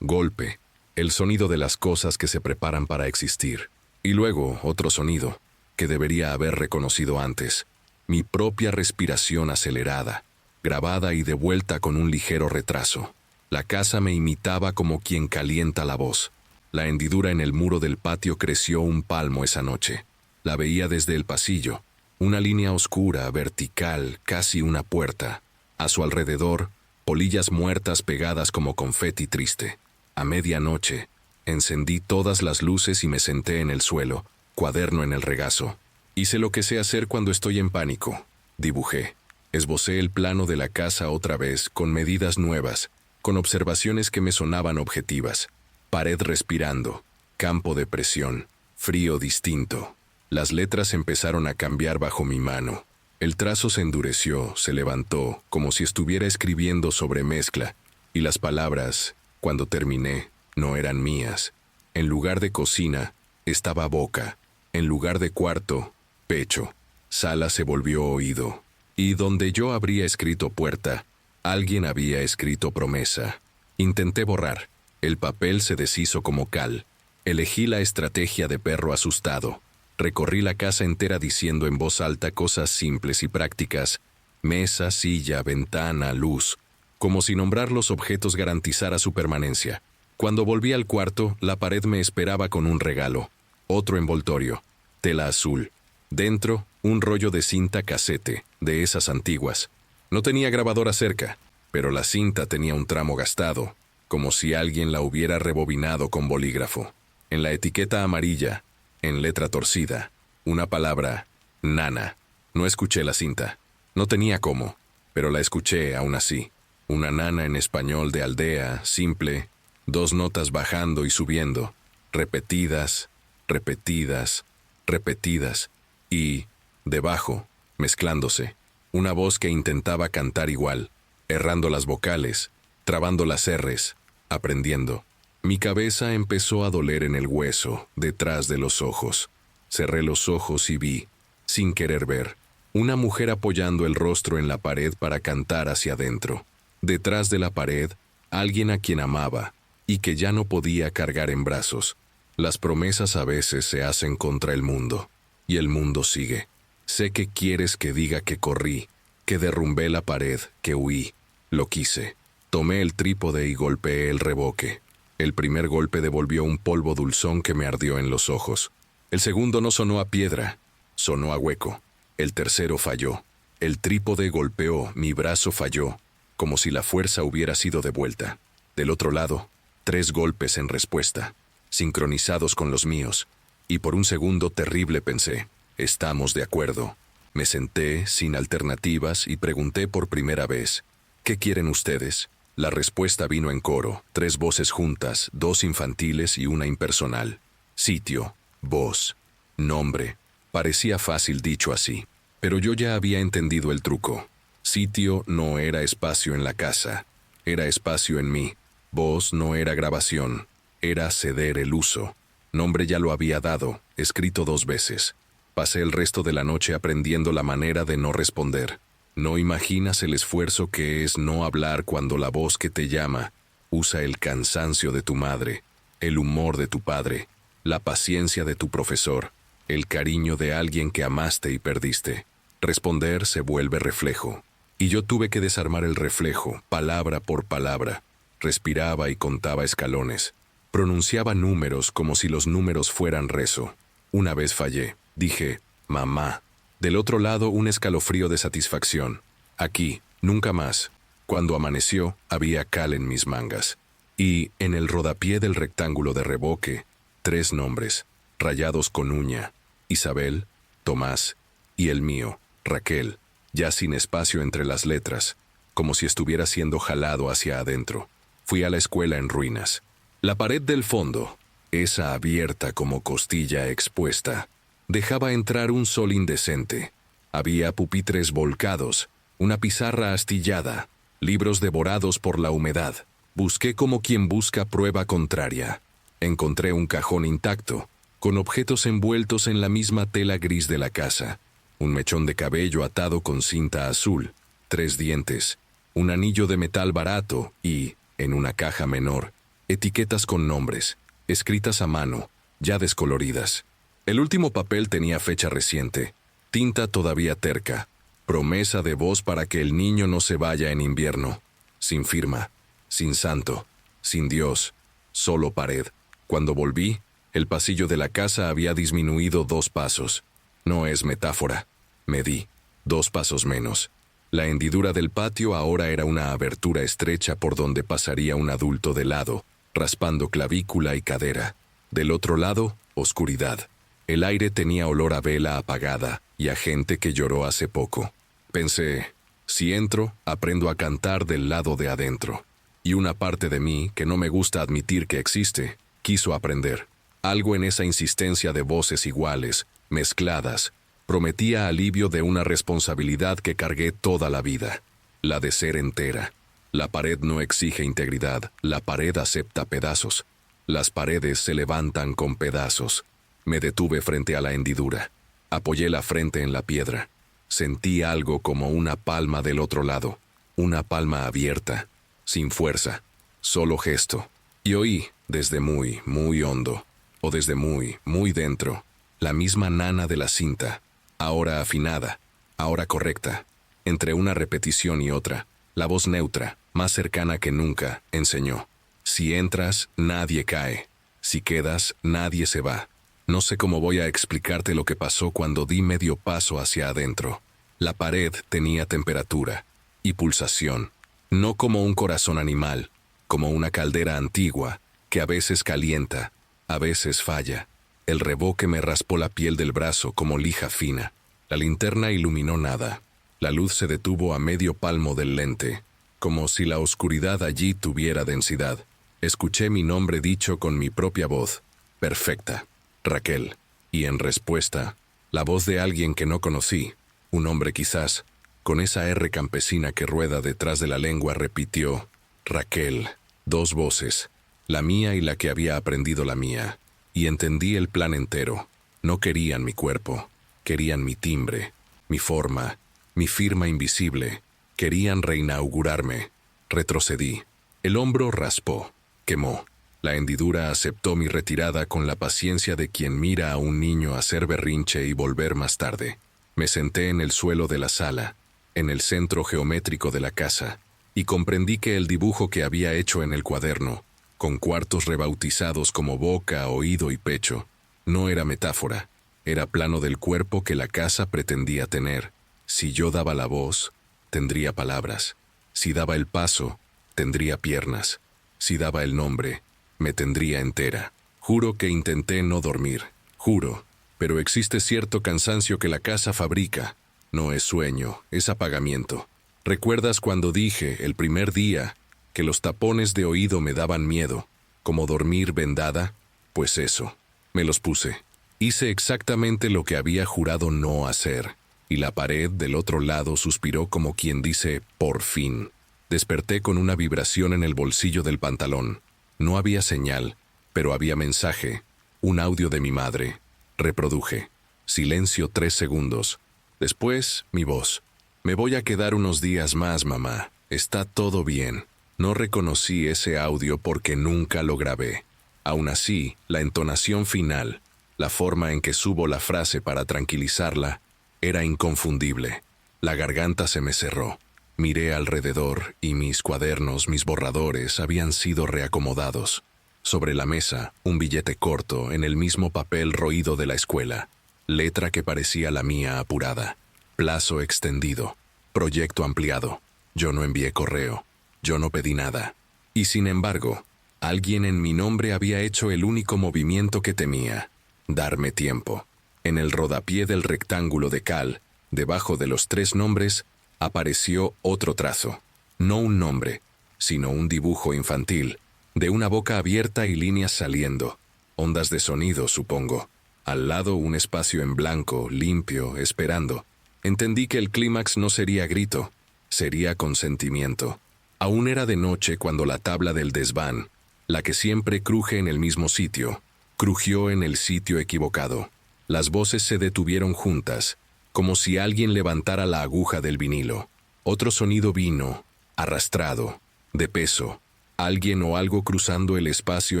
[SPEAKER 1] golpe. El sonido de las cosas que se preparan para existir. Y luego otro sonido, que debería haber reconocido antes. Mi propia respiración acelerada, grabada y devuelta con un ligero retraso. La casa me imitaba como quien calienta la voz. La hendidura en el muro del patio creció un palmo esa noche. La veía desde el pasillo, una línea oscura, vertical, casi una puerta. A su alrededor, polillas muertas pegadas como confeti triste. A medianoche, encendí todas las luces y me senté en el suelo, cuaderno en el regazo. Hice lo que sé hacer cuando estoy en pánico. Dibujé. Esbocé el plano de la casa otra vez, con medidas nuevas, con observaciones que me sonaban objetivas. Pared respirando, campo de presión, frío distinto. Las letras empezaron a cambiar bajo mi mano. El trazo se endureció, se levantó, como si estuviera escribiendo sobre mezcla, y las palabras, cuando terminé, no eran mías. En lugar de cocina, estaba boca. En lugar de cuarto, pecho. Sala se volvió oído. Y donde yo habría escrito puerta, Alguien había escrito promesa. Intenté borrar. El papel se deshizo como cal. Elegí la estrategia de perro asustado. Recorrí la casa entera diciendo en voz alta cosas simples y prácticas. Mesa, silla, ventana, luz. Como si nombrar los objetos garantizara su permanencia. Cuando volví al cuarto, la pared me esperaba con un regalo. Otro envoltorio. Tela azul. Dentro, un rollo de cinta casete, de esas antiguas. No tenía grabadora cerca, pero la cinta tenía un tramo gastado, como si alguien la hubiera rebobinado con bolígrafo. En la etiqueta amarilla, en letra torcida, una palabra, nana. No escuché la cinta. No tenía cómo, pero la escuché aún así. Una nana en español de aldea, simple, 2 notas bajando y subiendo, repetidas, repetidas, repetidas, y, debajo, mezclándose, una voz que intentaba cantar igual, errando las vocales, trabando las R's, aprendiendo. Mi cabeza empezó a doler en el hueso, detrás de los ojos. Cerré los ojos y vi, sin querer ver, una mujer apoyando el rostro en la pared para cantar hacia adentro. Detrás de la pared, alguien a quien amaba, y que ya no podía cargar en brazos. Las promesas a veces se hacen contra el mundo, y el mundo sigue. Sé que quieres que diga que corrí, que derrumbé la pared, que huí. Lo quise. Tomé el trípode y golpeé el revoque. El primer golpe devolvió un polvo dulzón que me ardió en los ojos. El segundo no sonó a piedra, sonó a hueco. El tercero falló. El trípode golpeó, mi brazo falló, como si la fuerza hubiera sido devuelta. Del otro lado, 3 golpes en respuesta, sincronizados con los míos, y por un segundo terrible pensé, estamos de acuerdo. Me senté, sin alternativas, y pregunté por primera vez, ¿qué quieren ustedes? La respuesta vino en coro, 3 voces juntas, 2 infantiles y una impersonal. Sitio, voz, nombre. Parecía fácil dicho así, pero yo ya había entendido el truco. Sitio no era espacio en la casa, era espacio en mí. Voz no era grabación, era ceder el uso. Nombre ya lo había dado, escrito 2 veces. Pasé el resto de la noche aprendiendo la manera de no responder. No imaginas el esfuerzo que es no hablar cuando la voz que te llama usa el cansancio de tu madre, el humor de tu padre, la paciencia de tu profesor, el cariño de alguien que amaste y perdiste. Responder se vuelve reflejo. Y yo tuve que desarmar el reflejo, palabra por palabra. Respiraba y contaba escalones. Pronunciaba números como si los números fueran rezo. Una vez fallé. Dije, mamá. Del otro lado un escalofrío de satisfacción. Aquí, nunca más. Cuando amaneció, había cal en mis mangas. Y, en el rodapié del rectángulo de revoque, 3 nombres, rayados con uña. Isabel, Tomás, y el mío, Raquel, ya sin espacio entre las letras, como si estuviera siendo jalado hacia adentro. Fui a la escuela en ruinas. La pared del fondo, esa abierta como costilla expuesta, dejaba entrar un sol indecente. Había pupitres volcados, una pizarra astillada, libros devorados por la humedad. Busqué como quien busca prueba contraria. Encontré un cajón intacto, con objetos envueltos en la misma tela gris de la casa. Un mechón de cabello atado con cinta azul, 3 dientes, un anillo de metal barato y, en una caja menor, etiquetas con nombres, escritas a mano, ya descoloridas. El último papel tenía fecha reciente, tinta todavía terca, promesa de voz para que el niño no se vaya en invierno. Sin firma, sin santo, sin Dios, solo pared. Cuando volví, el pasillo de la casa había disminuido 2 pasos. No es metáfora. Medí 2 pasos menos. La hendidura del patio ahora era una abertura estrecha por donde pasaría un adulto de lado, raspando clavícula y cadera. Del otro lado, oscuridad. El aire tenía olor a vela apagada y a gente que lloró hace poco. Pensé, si entro, aprendo a cantar del lado de adentro. Y una parte de mí, que no me gusta admitir que existe, quiso aprender. Algo en esa insistencia de voces iguales, mezcladas, prometía alivio de una responsabilidad que cargué toda la vida, la de ser entera. La pared no exige integridad, la pared acepta pedazos. Las paredes se levantan con pedazos. Me detuve frente a la hendidura. Apoyé la frente en la piedra. Sentí algo como una palma del otro lado. una palma abierta, sin fuerza, solo gesto. Y oí, desde muy, muy hondo, o desde muy, muy dentro, la misma nana de la cinta, ahora afinada, ahora correcta, entre una repetición y otra, la voz neutra, más cercana que nunca, enseñó. Si entras, nadie cae. Si quedas, nadie se va. No sé cómo voy a explicarte lo que pasó cuando di medio paso hacia adentro. La pared tenía temperatura y pulsación, no como un corazón animal, como una caldera antigua que a veces calienta, a veces falla. El revoque me raspó la piel del brazo como lija fina. La linterna iluminó nada. La luz se detuvo a medio palmo del lente, como si la oscuridad allí tuviera densidad. Escuché mi nombre dicho con mi propia voz, perfecta, Raquel, y en respuesta, la voz de alguien que no conocí, un hombre quizás, con esa R campesina que rueda detrás de la lengua, repitió, Raquel, dos voces, la mía y la que había aprendido la mía, y entendí el plan entero. No querían mi cuerpo, querían mi timbre, mi forma, mi firma invisible, querían reinaugurarme. Retrocedí. El hombro raspó, quemó. La hendidura aceptó mi retirada con la paciencia de quien mira a un niño hacer berrinche y volver más tarde. Me senté en el suelo de la sala, en el centro geométrico de la casa, y comprendí que el dibujo que había hecho en el cuaderno, con cuartos rebautizados como boca, oído y pecho, no era metáfora, era plano del cuerpo que la casa pretendía tener. Si yo daba la voz, tendría palabras. Si daba el paso, tendría piernas. Si daba el nombre, me tendría entera. Juro que intenté no dormir. Juro. Pero existe cierto cansancio que la casa fabrica. No es sueño, es apagamiento. ¿Recuerdas cuando dije, el primer día, que los tapones de oído me daban miedo, como dormir vendada? Pues eso, me los puse. Hice exactamente lo que había jurado no hacer. Y la pared del otro lado suspiró como quien dice, por fin. Desperté con una vibración en el bolsillo del pantalón. No había señal, pero había mensaje, un audio de mi madre. Reproduje. Silencio 3 segundos. Después, mi voz. Me voy a quedar unos días más, mamá. Está todo bien. No reconocí ese audio porque nunca lo grabé. Aún así, la entonación final, la forma en que subo la frase para tranquilizarla, era inconfundible. La garganta se me cerró. Miré alrededor y mis cuadernos, mis borradores, habían sido reacomodados. Sobre la mesa, un billete corto en el mismo papel roído de la escuela. Letra que parecía la mía apurada. Plazo extendido. Proyecto ampliado. Yo no envié correo. Yo no pedí nada. Y sin embargo, alguien en mi nombre había hecho el único movimiento que temía. Darme tiempo. En el rodapié del rectángulo de cal, debajo de los 3 nombres, apareció otro trazo. No un nombre, sino un dibujo infantil, de una boca abierta y líneas saliendo. Ondas de sonido, supongo. Al lado un espacio en blanco, limpio, esperando. Entendí que el clímax no sería grito, sería consentimiento. Aún era de noche cuando la tabla del desván, la que siempre cruje en el mismo sitio, crujió en el sitio equivocado. Las voces se detuvieron juntas, como si alguien levantara la aguja del vinilo. Otro sonido vino, arrastrado, de peso, alguien o algo cruzando el espacio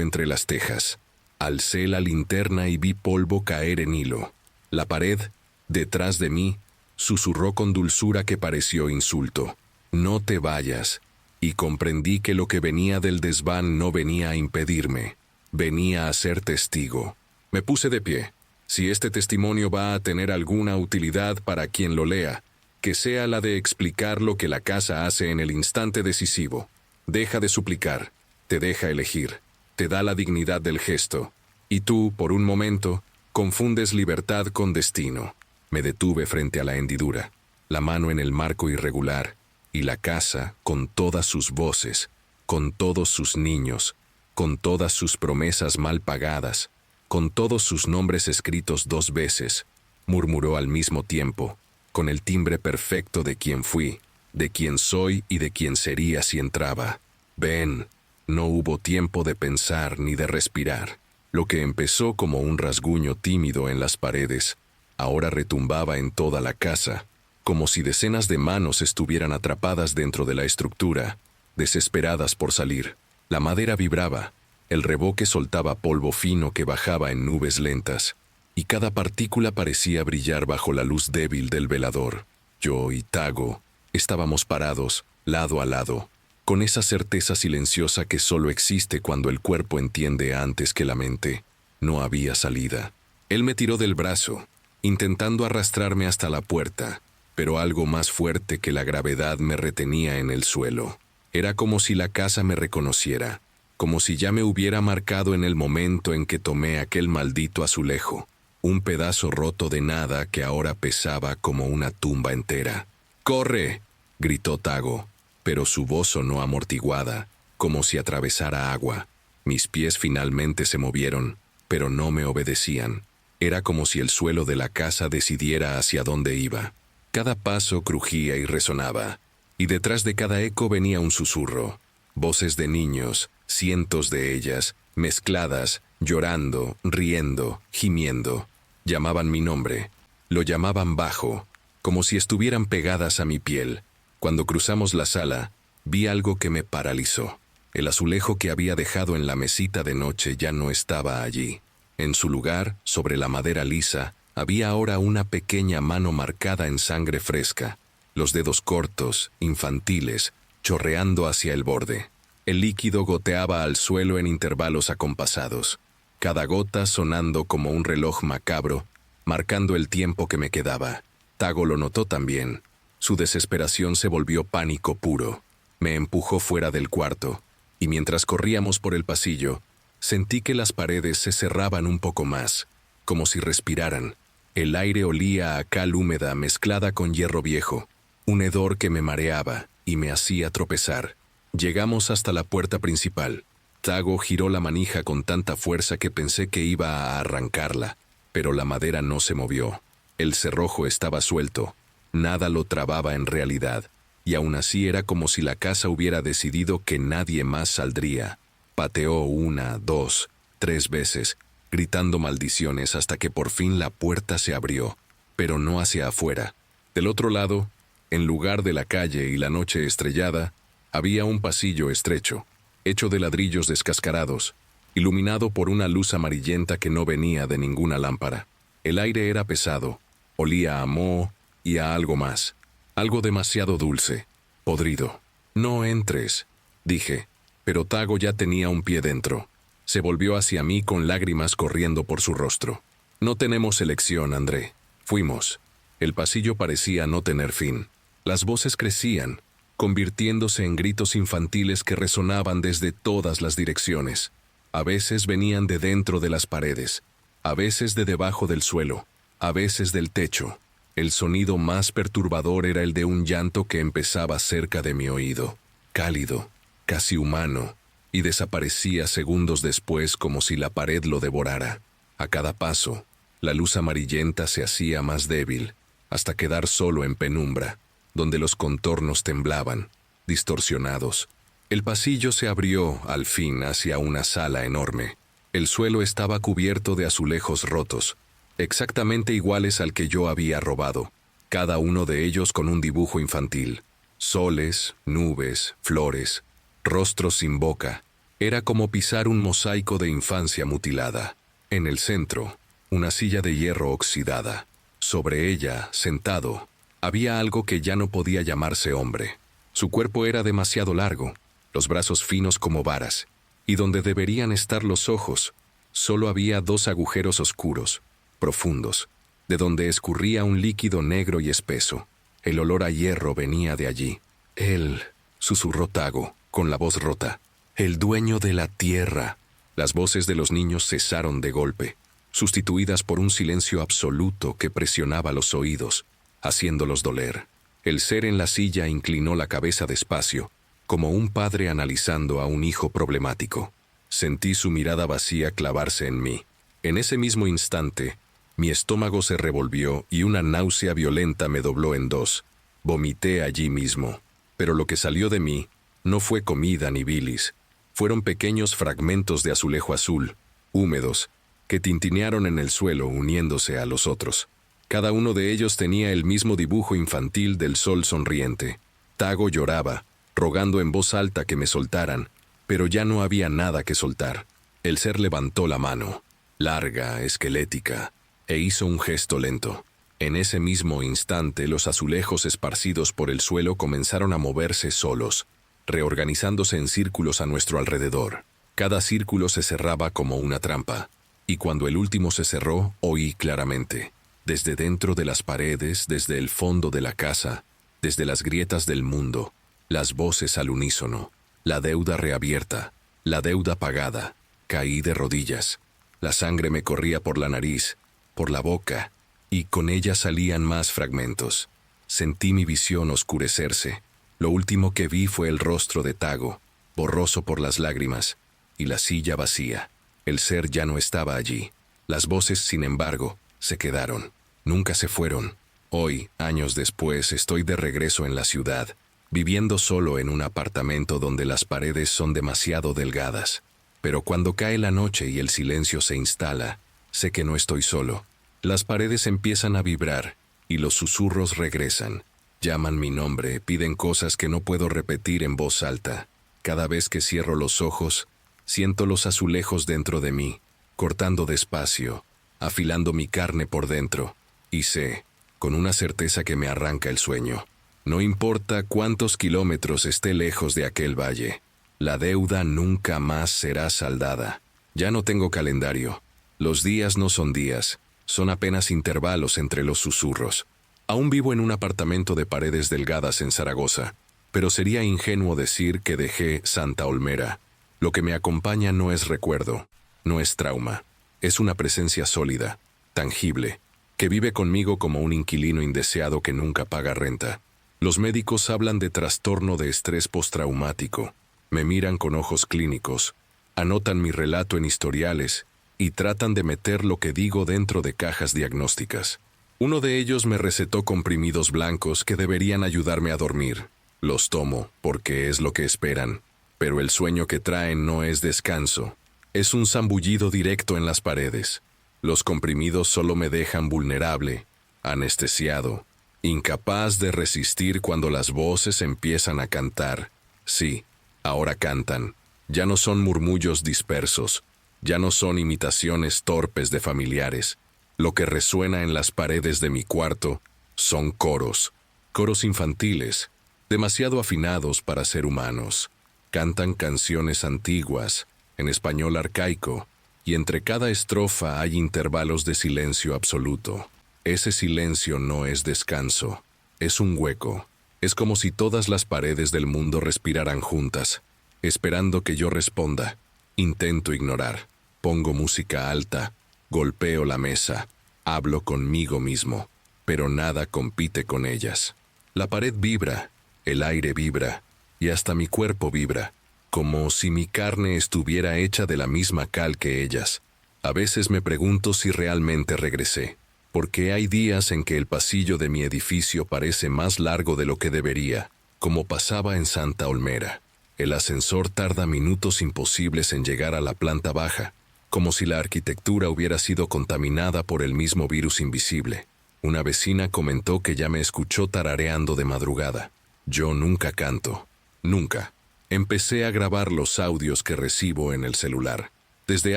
[SPEAKER 1] entre las tejas. Alcé la linterna y vi polvo caer en hilo. La pared, detrás de mí, susurró con dulzura que pareció insulto. No te vayas. Y comprendí que lo que venía del desván no venía a impedirme, venía a ser testigo. Me puse de pie. Si este testimonio va a tener alguna utilidad para quien lo lea, que sea la de explicar lo que la casa hace en el instante decisivo. Deja de suplicar, te deja elegir, te da la dignidad del gesto, y tú, por un momento, confundes libertad con destino. Me detuve frente a la hendidura, la mano en el marco irregular, y la casa, con todas sus voces, con todos sus niños, con todas sus promesas mal pagadas, con todos sus nombres escritos 2 veces, murmuró al mismo tiempo, con el timbre perfecto de quien fui, de quien soy y de quien sería si entraba. Ven. No hubo tiempo de pensar ni de respirar. Lo que empezó como un rasguño tímido en las paredes, ahora retumbaba en toda la casa. como si decenas de manos estuvieran atrapadas dentro de la estructura, desesperadas por salir. La madera vibraba, el revoque soltaba polvo fino que bajaba en nubes lentas, y cada partícula parecía brillar bajo la luz débil del velador. Yo y Tago estábamos parados, lado a lado, con esa certeza silenciosa que solo existe cuando el cuerpo entiende antes que la mente. No había salida. Él me tiró del brazo, intentando arrastrarme hasta la puerta, pero algo más fuerte que la gravedad me retenía en el suelo. Era como si la casa me reconociera, como si ya me hubiera marcado en el momento en que tomé aquel maldito azulejo, un pedazo roto de nada que ahora pesaba como una tumba entera. ¡Corre!, gritó Tago, pero su voz sonó amortiguada, como si atravesara agua. Mis pies finalmente se movieron, pero no me obedecían. Era como si el suelo de la casa decidiera hacia dónde iba. Cada paso crujía y resonaba, y detrás de cada eco venía un susurro. Voces de niños, cientos de ellas, mezcladas, llorando, riendo, gimiendo. Llamaban mi nombre. Lo llamaban bajo, como si estuvieran pegadas a mi piel. Cuando cruzamos la sala, vi algo que me paralizó. El azulejo que había dejado en la mesita de noche ya no estaba allí. En su lugar, sobre la madera lisa, había ahora una pequeña mano marcada en sangre fresca, los dedos cortos, infantiles, chorreando hacia el borde. El líquido goteaba al suelo en intervalos acompasados, cada gota sonando como un reloj macabro, marcando el tiempo que me quedaba. Tago lo notó también. Su desesperación se volvió pánico puro. Me empujó fuera del cuarto, y mientras corríamos por el pasillo, sentí que las paredes se cerraban un poco más, como si respiraran. El aire olía a cal húmeda mezclada con hierro viejo, un hedor que me mareaba y me hacía tropezar. Llegamos hasta la puerta principal. Tago giró la manija con tanta fuerza que pensé que iba a arrancarla, pero la madera no se movió. El cerrojo estaba suelto, nada lo trababa en realidad, y aún así era como si la casa hubiera decidido que nadie más saldría. Pateó 1, 2, 3 veces, gritando maldiciones hasta que por fin la puerta se abrió, pero no hacia afuera. Del otro lado, en lugar de la calle y la noche estrellada, había un pasillo estrecho, hecho de ladrillos descascarados, iluminado por una luz amarillenta que no venía de ninguna lámpara. El aire era pesado, olía a moho y a algo más, algo demasiado dulce, podrido. «No entres», dije, pero Tago ya tenía un pie dentro. Se volvió hacia mí con lágrimas corriendo por su rostro. «No tenemos elección, André. Fuimos». El pasillo parecía no tener fin. Las voces crecían, convirtiéndose en gritos infantiles que resonaban desde todas las direcciones. A veces venían de dentro de las paredes, a veces de debajo del suelo, a veces del techo. El sonido más perturbador era el de un llanto que empezaba cerca de mi oído, cálido, casi humano, y desaparecía segundos después como si la pared lo devorara. A cada paso, la luz amarillenta se hacía más débil, hasta quedar solo en penumbra, donde los contornos temblaban, distorsionados. El pasillo se abrió, al fin, hacia una sala enorme. El suelo estaba cubierto de azulejos rotos, exactamente iguales al que yo había robado, cada uno de ellos con un dibujo infantil. Soles, nubes, flores, rostros sin boca. Era como pisar un mosaico de infancia mutilada. En el centro, una silla de hierro oxidada. Sobre ella, sentado, había algo que ya no podía llamarse hombre. Su cuerpo era demasiado largo, los brazos finos como varas, y donde deberían estar los ojos, solo había 2 agujeros oscuros, profundos, de donde escurría un líquido negro y espeso. El olor a hierro venía de allí. «Él», susurró Tago, con la voz rota. «El dueño de la tierra». Las voces de los niños cesaron de golpe, sustituidas por un silencio absoluto que presionaba los oídos, haciéndolos doler. El ser en la silla inclinó la cabeza despacio, como un padre analizando a un hijo problemático. Sentí su mirada vacía clavarse en mí. En ese mismo instante, mi estómago se revolvió y una náusea violenta me dobló en 2. Vomité allí mismo, pero lo que salió de mí no fue comida ni bilis. Fueron pequeños fragmentos de azulejo azul, húmedos, que tintinearon en el suelo uniéndose a los otros. Cada uno de ellos tenía el mismo dibujo infantil del sol sonriente. Tago lloraba, rogando en voz alta que me soltaran, pero ya no había nada que soltar. El ser levantó la mano, larga, esquelética, e hizo un gesto lento. En ese mismo instante, los azulejos esparcidos por el suelo comenzaron a moverse solos, reorganizándose en círculos a nuestro alrededor. Cada círculo se cerraba como una trampa, y cuando el último se cerró, oí claramente, desde dentro de las paredes, desde el fondo de la casa, desde las grietas del mundo, las voces al unísono, la deuda reabierta, la deuda pagada. Caí de rodillas. La sangre me corría por la nariz, por la boca, y con ella salían más fragmentos. Sentí mi visión oscurecerse. Lo último que vi fue el rostro de Tago, borroso por las lágrimas, y la silla vacía. El ser ya no estaba allí. Las voces, sin embargo, se quedaron. Nunca se fueron. Hoy, años después, estoy de regreso en la ciudad, viviendo solo en un apartamento donde las paredes son demasiado delgadas. Pero cuando cae la noche y el silencio se instala, sé que no estoy solo. Las paredes empiezan a vibrar y los susurros regresan. Llaman mi nombre, piden cosas que no puedo repetir en voz alta. Cada vez que cierro los ojos, siento los azulejos dentro de mí, cortando despacio, afilando mi carne por dentro. Y sé, con una certeza que me arranca el sueño. No importa cuántos kilómetros esté lejos de aquel valle. La deuda nunca más será saldada. Ya no tengo calendario. Los días no son días, son apenas intervalos entre los susurros. Aún vivo en un apartamento de paredes delgadas en Zaragoza, pero sería ingenuo decir que dejé Santa Olmera. Lo que me acompaña no es recuerdo, no es trauma. Es una presencia sólida, tangible, que vive conmigo como un inquilino indeseado que nunca paga renta. Los médicos hablan de trastorno de estrés postraumático. Me miran con ojos clínicos, anotan mi relato en historiales y tratan de meter lo que digo dentro de cajas diagnósticas. Uno de ellos me recetó comprimidos blancos que deberían ayudarme a dormir. Los tomo porque es lo que esperan, pero el sueño que traen no es descanso. Es un zambullido directo en las paredes. Los comprimidos solo me dejan vulnerable, anestesiado, incapaz de resistir cuando las voces empiezan a cantar. Sí. Ahora cantan. Ya no son murmullos dispersos, ya no son imitaciones torpes de familiares. Lo que resuena en las paredes de mi cuarto son coros, coros infantiles, demasiado afinados para ser humanos. Cantan canciones antiguas, en español arcaico, y entre cada estrofa hay intervalos de silencio absoluto. Ese silencio no es descanso, es un hueco. Es como si todas las paredes del mundo respiraran juntas, esperando que yo responda. Intento ignorar. Pongo música alta, golpeo la mesa, hablo conmigo mismo, pero nada compite con ellas. La pared vibra, el aire vibra, y hasta mi cuerpo vibra, como si mi carne estuviera hecha de la misma cal que ellas. A veces me pregunto si realmente regresé, porque hay días en que el pasillo de mi edificio parece más largo de lo que debería, como pasaba en Santa Olmera. El ascensor tarda minutos imposibles en llegar a la planta baja, como si la arquitectura hubiera sido contaminada por el mismo virus invisible. Una vecina comentó que ya me escuchó tarareando de madrugada. Yo nunca canto, nunca. Empecé a grabar los audios que recibo en el celular. Desde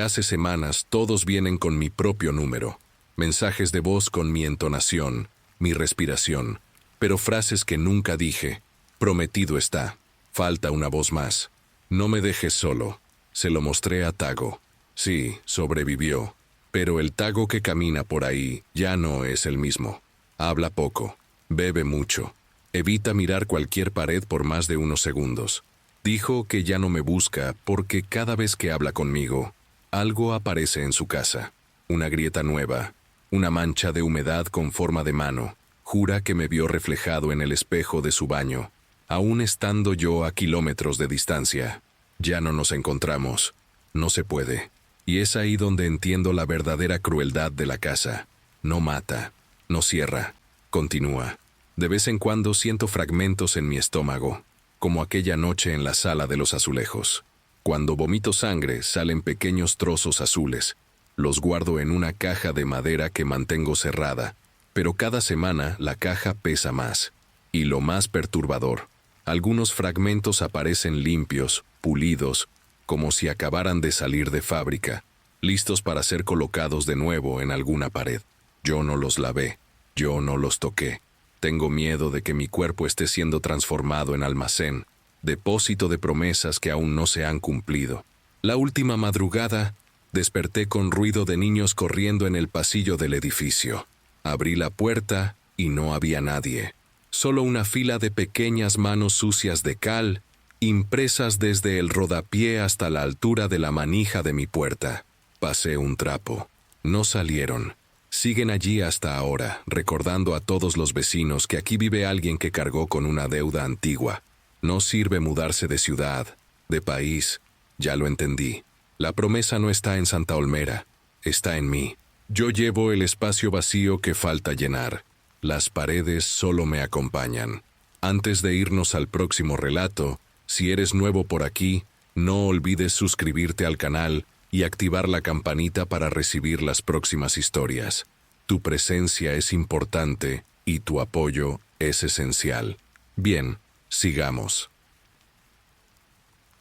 [SPEAKER 1] hace semanas todos vienen con mi propio número. Mensajes de voz con mi entonación, mi respiración, pero frases que nunca dije. Prometido está. Falta una voz más. No me dejes solo. Se lo mostré a Tago. Sí, sobrevivió. Pero el Tago que camina por ahí ya no es el mismo. Habla poco. Bebe mucho. Evita mirar cualquier pared por más de unos segundos. Dijo que ya no me busca porque cada vez que habla conmigo, algo aparece en su casa. Una grieta nueva. Una mancha de humedad con forma de mano. Jura que me vio reflejado en el espejo de su baño, aún estando yo a kilómetros de distancia. Ya no nos encontramos. No se puede. Y es ahí donde entiendo la verdadera crueldad de la casa. No mata. No cierra. Continúa. De vez en cuando siento fragmentos en mi estómago, como aquella noche en la sala de los azulejos. Cuando vomito sangre, salen pequeños trozos azules. Los guardo en una caja de madera que mantengo cerrada, Pero cada semana la caja pesa más. Y lo más perturbador, algunos fragmentos aparecen limpios, pulidos, como si acabaran de salir de fábrica, listos para ser colocados de nuevo en alguna pared. Yo no los lavé, yo no los toqué. Tengo miedo de que mi cuerpo esté siendo transformado en almacén, depósito de promesas que aún no se han cumplido. La última madrugada, desperté con ruido de niños corriendo en el pasillo del edificio. Abrí la puerta y no había nadie. Solo una fila de pequeñas manos sucias de cal, impresas desde el rodapié hasta la altura de la manija de mi puerta. Pasé un trapo. No salieron. Siguen allí hasta ahora, recordando a todos los vecinos que aquí vive alguien que cargó con una deuda antigua. No sirve mudarse de ciudad, de país. Ya lo entendí. La promesa no está en Santa Olmera, está en mí. Yo llevo el espacio vacío que falta llenar. Las paredes solo me acompañan. Antes de irnos al próximo relato, si eres nuevo por aquí, no olvides suscribirte al canal y activar la campanita para recibir las próximas historias. Tu presencia es importante y tu apoyo es esencial. Bien, sigamos.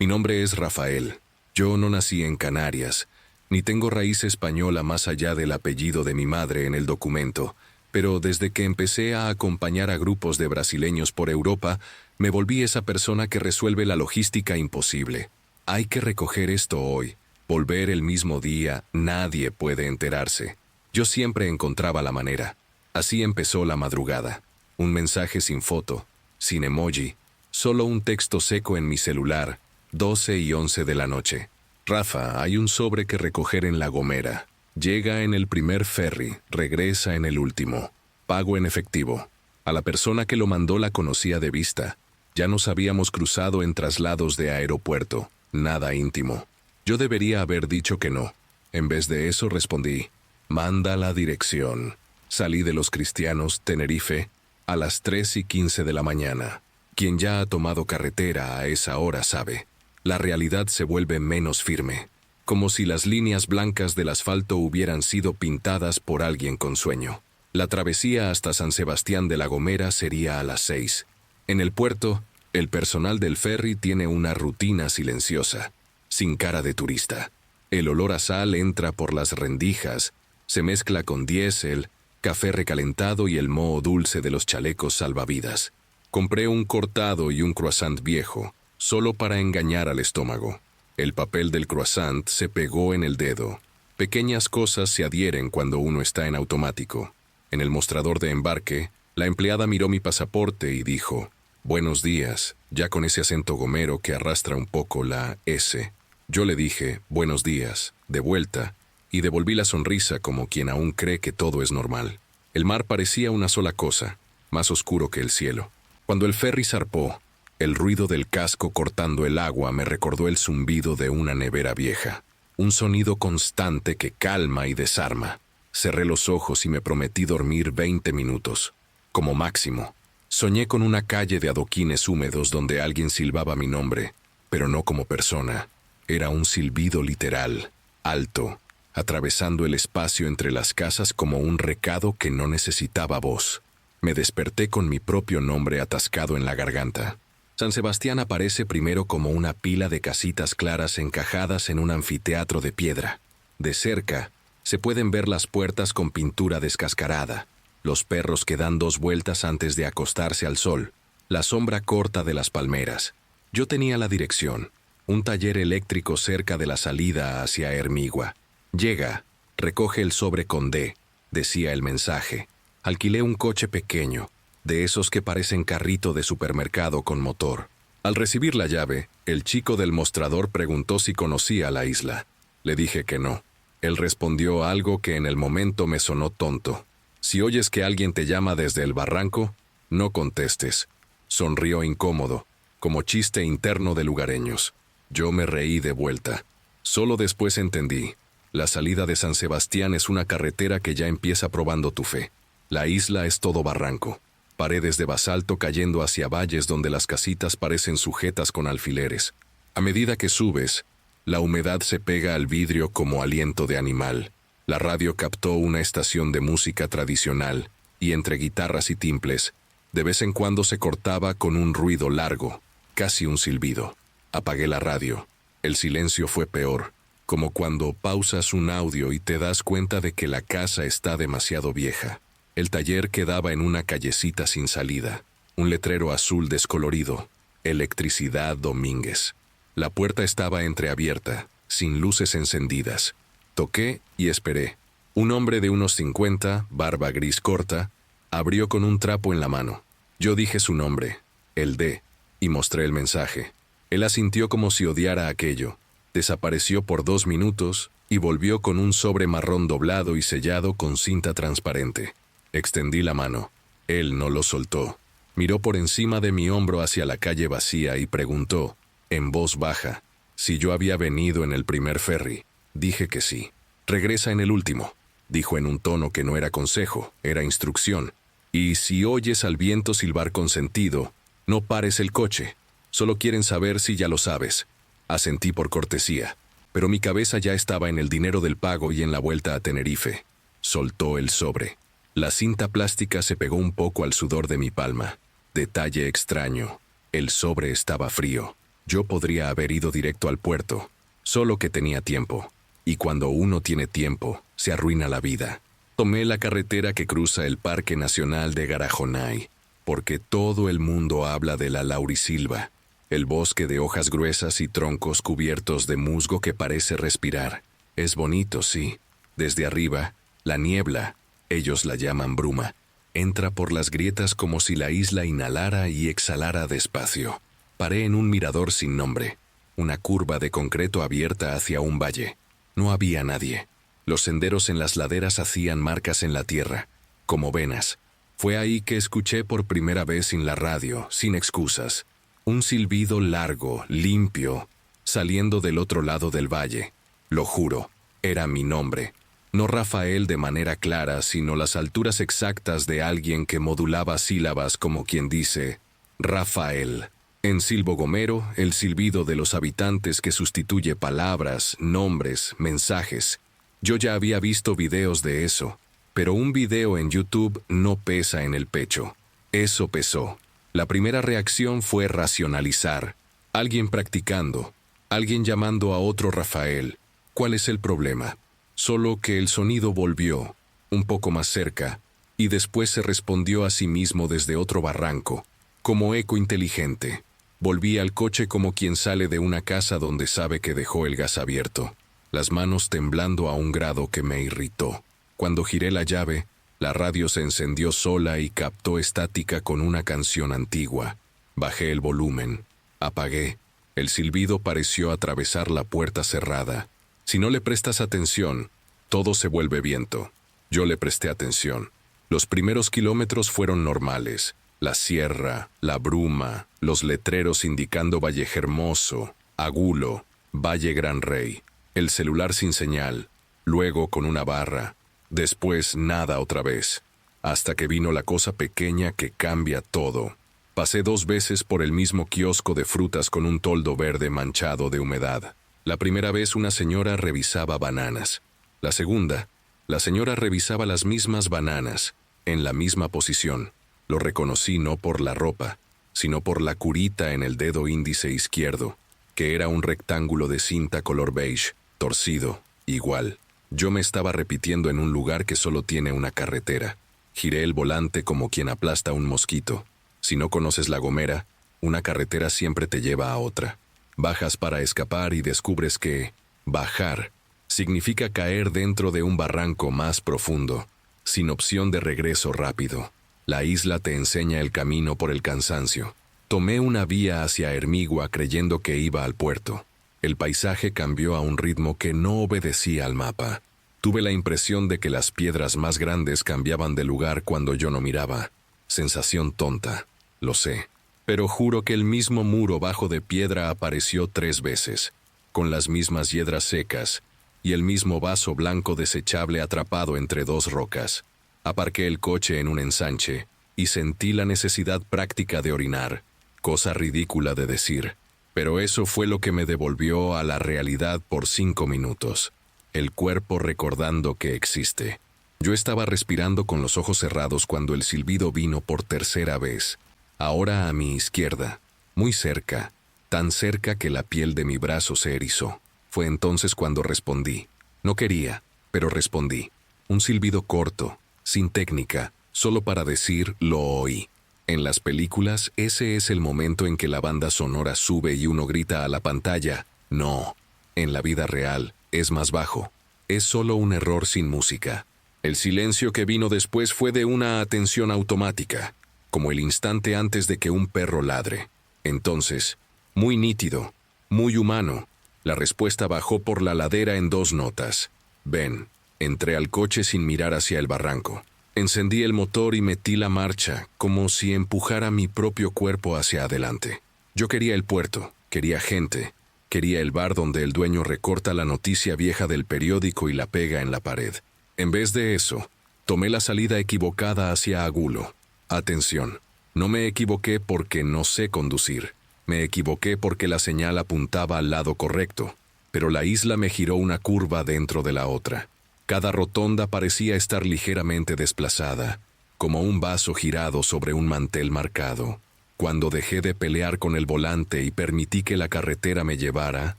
[SPEAKER 1] Mi nombre es Rafael. Yo no nací en Canarias, ni tengo raíz española más allá del apellido de mi madre en el documento, pero desde que empecé a acompañar a grupos de brasileños por Europa, me volví esa persona que resuelve la logística imposible. Hay que recoger esto hoy. Volver el mismo día, nadie puede enterarse. Yo siempre encontraba la manera. Así empezó la madrugada. Un mensaje sin foto, sin emoji, solo un texto seco en mi celular, 12:11 de la noche. Rafa, hay un sobre que recoger en La Gomera. Llega en el primer ferry, regresa en el último. Pago en efectivo. A la persona que lo mandó la conocía de vista. Ya nos habíamos cruzado en traslados de aeropuerto. Nada íntimo. Yo debería haber dicho que no. En vez de eso respondí, manda la dirección. Salí de Los Cristianos, Tenerife, a las 3:15 de la mañana. Quien ya ha tomado carretera a esa hora sabe. La realidad se vuelve menos firme, como si las líneas blancas del asfalto hubieran sido pintadas por alguien con sueño. La travesía hasta San Sebastián de La Gomera sería a las 6. En el puerto, el personal del ferry tiene una rutina silenciosa, sin cara de turista. El olor a sal entra por las rendijas, se mezcla con diésel, café recalentado y el moho dulce de los chalecos salvavidas. Compré un cortado y un croissant viejo, solo para engañar al estómago. El papel del croissant se pegó en el dedo. Pequeñas cosas se adhieren cuando uno está en automático. En el mostrador de embarque, la empleada miró mi pasaporte y dijo, «Buenos días», ya con ese acento gomero que arrastra un poco la S. Yo le dije, «Buenos días», de vuelta, y devolví la sonrisa como quien aún cree que todo es normal. El mar parecía una sola cosa, más oscuro que el cielo. Cuando el ferry zarpó, el ruido del casco cortando el agua me recordó el zumbido de una nevera vieja. Un sonido constante que calma y desarma. Cerré los ojos y me prometí dormir 20 minutos, como máximo. Soñé con una calle de adoquines húmedos donde alguien silbaba mi nombre, pero no como persona. Era un silbido literal, alto, atravesando el espacio entre las casas como un recado que no necesitaba voz. Me desperté con mi propio nombre atascado en la garganta. San Sebastián aparece primero como una pila de casitas claras encajadas en un anfiteatro de piedra. De cerca, se pueden ver las puertas con pintura descascarada, los perros que dan 2 vueltas antes de acostarse al sol, la sombra corta de las palmeras. Yo tenía la dirección, un taller eléctrico cerca de la salida hacia Hermigua. Llega, recoge el sobre con D, decía el mensaje. Alquilé un coche pequeño, de esos que parecen carrito de supermercado con motor. Al recibir la llave, el chico del mostrador preguntó si conocía la isla. Le dije que no. Él respondió algo que en el momento me sonó tonto. Si oyes que alguien te llama desde el barranco, no contestes. Sonrió incómodo, como chiste interno de lugareños. Yo me reí de vuelta. Solo después entendí. La salida de San Sebastián es una carretera que ya empieza probando tu fe. La isla es todo barranco. Paredes de basalto cayendo hacia valles donde las casitas parecen sujetas con alfileres. A medida que subes, la humedad se pega al vidrio como aliento de animal. La radio captó una estación de música tradicional y entre guitarras y timples, de vez en cuando se cortaba con un ruido largo, casi un silbido. Apagué la radio. El silencio fue peor, como cuando pausas un audio y te das cuenta de que la casa está demasiado vieja. El taller quedaba en una callecita sin salida. Un letrero azul descolorido. Electricidad Domínguez. La puerta estaba entreabierta, sin luces encendidas. Toqué y esperé. Un hombre de unos 50, barba gris corta, abrió con un trapo en la mano. Yo dije su nombre, el D, y mostré el mensaje. Él asintió como si odiara aquello. Desapareció por 2 minutos y volvió con un sobre marrón doblado y sellado con cinta transparente. Extendí la mano. Él no lo soltó. Miró por encima de mi hombro hacia la calle vacía y preguntó, en voz baja, si yo había venido en el primer ferry. Dije que sí. Regresa en el último, dijo en un tono que no era consejo, era instrucción. Y si oyes al viento silbar con sentido, no pares el coche. Solo quieren saber si ya lo sabes. Asentí por cortesía, pero mi cabeza ya estaba en el dinero del pago y en la vuelta a Tenerife. Soltó el sobre. La cinta plástica se pegó un poco al sudor de mi palma. Detalle extraño. El sobre estaba frío. Yo podría haber ido directo al puerto, solo que tenía tiempo. Y cuando uno tiene tiempo, se arruina la vida. Tomé la carretera que cruza el Parque Nacional de Garajonay, porque todo el mundo habla de la laurisilva, el bosque de hojas gruesas y troncos cubiertos de musgo que parece respirar. Es bonito, sí. Desde arriba, la niebla, ellos la llaman bruma, entra por las grietas como si la isla inhalara y exhalara despacio. Paré en un mirador sin nombre, una curva de concreto abierta hacia un valle. No había nadie. Los senderos en las laderas hacían marcas en la tierra, como venas. Fue ahí que escuché por primera vez sin la radio, sin excusas, un silbido largo, limpio, saliendo del otro lado del valle. Lo juro, era mi nombre. No Rafael de manera clara, sino las alturas exactas de alguien que modulaba sílabas como quien dice, Rafael. En silbo gomero, el silbido de los habitantes que sustituye palabras, nombres, mensajes. Yo ya había visto videos de eso, pero un video en YouTube no pesa en el pecho. Eso pesó. La primera reacción fue racionalizar. Alguien practicando, alguien llamando a otro Rafael. ¿Cuál es el problema? Solo que el sonido volvió, un poco más cerca, y después se respondió a sí mismo desde otro barranco, como eco inteligente. Volví al coche como quien sale de una casa donde sabe que dejó el gas abierto, las manos temblando a un grado que me irritó. Cuando giré la llave, la radio se encendió sola y captó estática con una canción antigua. Bajé el volumen. Apagué. El silbido pareció atravesar la puerta cerrada. Si no le prestas atención, todo se vuelve viento. Yo le presté atención. Los primeros kilómetros fueron normales. La sierra, la bruma, los letreros indicando Vallehermoso, Agulo, Valle Gran Rey, el celular sin señal, luego con una barra, después nada otra vez, hasta que vino la cosa pequeña que cambia todo. Pasé 2 veces por el mismo kiosco de frutas con un toldo verde manchado de humedad. La primera vez una señora revisaba bananas. La segunda, la señora revisaba las mismas bananas, en la misma posición. Lo reconocí no por la ropa, sino por la curita en el dedo índice izquierdo, que era un rectángulo de cinta color beige, torcido, igual. Yo me estaba repitiendo en un lugar que solo tiene una carretera. Giré el volante como quien aplasta un mosquito. Si no conoces La Gomera, una carretera siempre te lleva a otra. Bajas para escapar y descubres que bajar significa caer dentro de un barranco más profundo, sin opción de regreso rápido. La isla te enseña el camino por el cansancio. Tomé una vía hacia Hermigua creyendo que iba al puerto. El paisaje cambió a un ritmo que no obedecía al mapa. Tuve la impresión de que las piedras más grandes cambiaban de lugar cuando yo no miraba. Sensación tonta, lo sé. Pero juro que el mismo muro bajo de piedra apareció 3 veces, con las mismas hiedras secas, y el mismo vaso blanco desechable atrapado entre 2 rocas. Aparqué el coche en un ensanche, y sentí la necesidad práctica de orinar, cosa ridícula de decir, pero eso fue lo que me devolvió a la realidad por 5 minutos, el cuerpo recordando que existe. Yo estaba respirando con los ojos cerrados cuando el silbido vino por tercera vez, ahora a mi izquierda, muy cerca, tan cerca que la piel de mi brazo se erizó. Fue entonces cuando respondí. No quería, pero respondí. Un silbido corto, sin técnica, solo para decir lo oí. En las películas, ese es el momento en que la banda sonora sube y uno grita a la pantalla. No. En la vida real, es más bajo. Es solo un error sin música. El silencio que vino después fue de una atención automática, como el instante antes de que un perro ladre. Entonces, muy nítido, muy humano, la respuesta bajó por la ladera en 2 notas. Ven. Entré al coche sin mirar hacia el barranco. Encendí el motor y metí la marcha, como si empujara mi propio cuerpo hacia adelante. Yo quería el puerto, quería gente, quería el bar donde el dueño recorta la noticia vieja del periódico y la pega en la pared. En vez de eso, tomé la salida equivocada hacia Agulo. Atención, no me equivoqué porque no sé conducir. Me equivoqué porque la señal apuntaba al lado correcto, pero la isla me giró una curva dentro de la otra. Cada rotonda parecía estar ligeramente desplazada, como un vaso girado sobre un mantel marcado. Cuando dejé de pelear con el volante y permití que la carretera me llevara,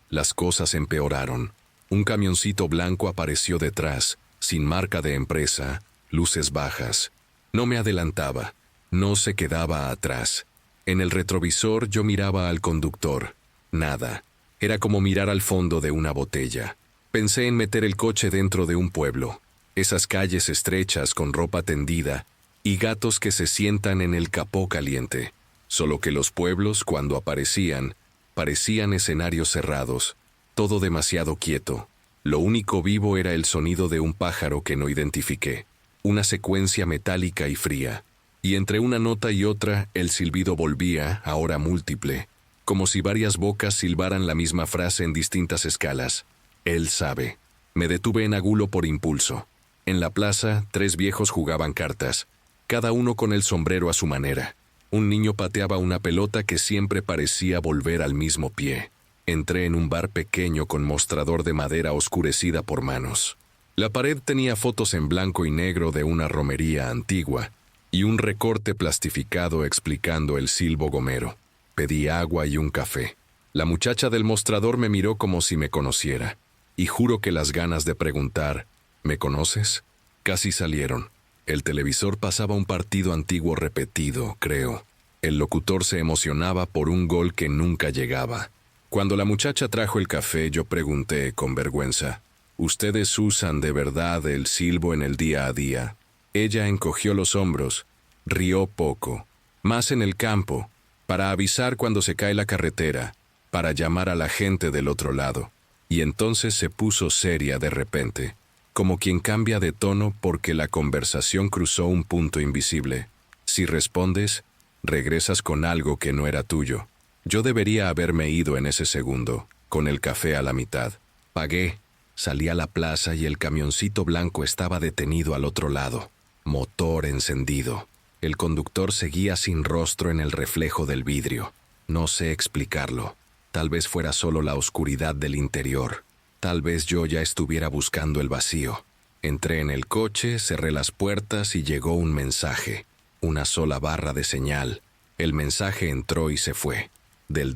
[SPEAKER 1] las cosas empeoraron. Un camioncito blanco apareció detrás, sin marca de empresa, luces bajas. No me adelantaba, no se quedaba atrás. En el retrovisor yo miraba al conductor. Nada. Era como mirar al fondo de una botella. Pensé en meter el coche dentro de un pueblo. Esas calles estrechas con ropa tendida y gatos que se sientan en el capó caliente. Solo que los pueblos, cuando aparecían, parecían escenarios cerrados. Todo demasiado quieto. Lo único vivo era el sonido de un pájaro que no identifiqué. Una secuencia metálica y fría. Y entre una nota y otra, el silbido volvía, ahora múltiple, como si varias bocas silbaran la misma frase en distintas escalas. Él sabe. Me detuve en Agulo por impulso. En la plaza, 3 viejos jugaban cartas, cada uno con el sombrero a su manera. Un niño pateaba una pelota que siempre parecía volver al mismo pie. Entré en un bar pequeño con mostrador de madera oscurecida por manos. La pared tenía fotos en blanco y negro de una romería antigua y un recorte plastificado explicando el silbo gomero. Pedí agua y un café. La muchacha del mostrador me miró como si me conociera, y juro que las ganas de preguntar, ¿me conoces?, casi salieron. El televisor pasaba un partido antiguo repetido, creo. El locutor se emocionaba por un gol que nunca llegaba. Cuando la muchacha trajo el café, yo pregunté con vergüenza, ¿ustedes usan de verdad el silbo en el día a día? Ella encogió los hombros, rió poco. Más en el campo, para avisar cuando se cae la carretera, para llamar a la gente del otro lado. Y entonces se puso seria de repente, como quien cambia de tono porque la conversación cruzó un punto invisible. Si respondes, regresas con algo que no era tuyo. Yo debería haberme ido en ese segundo, con el café a la mitad. Pagué, salí a la plaza y el camioncito blanco estaba detenido al otro lado. Motor encendido. El conductor seguía sin rostro en el reflejo del vidrio. No sé explicarlo. Tal vez fuera solo la oscuridad del interior. Tal vez yo ya estuviera buscando el vacío. Entré en el coche, cerré las puertas y llegó un mensaje. Una sola barra de señal. El mensaje entró y se fue. Del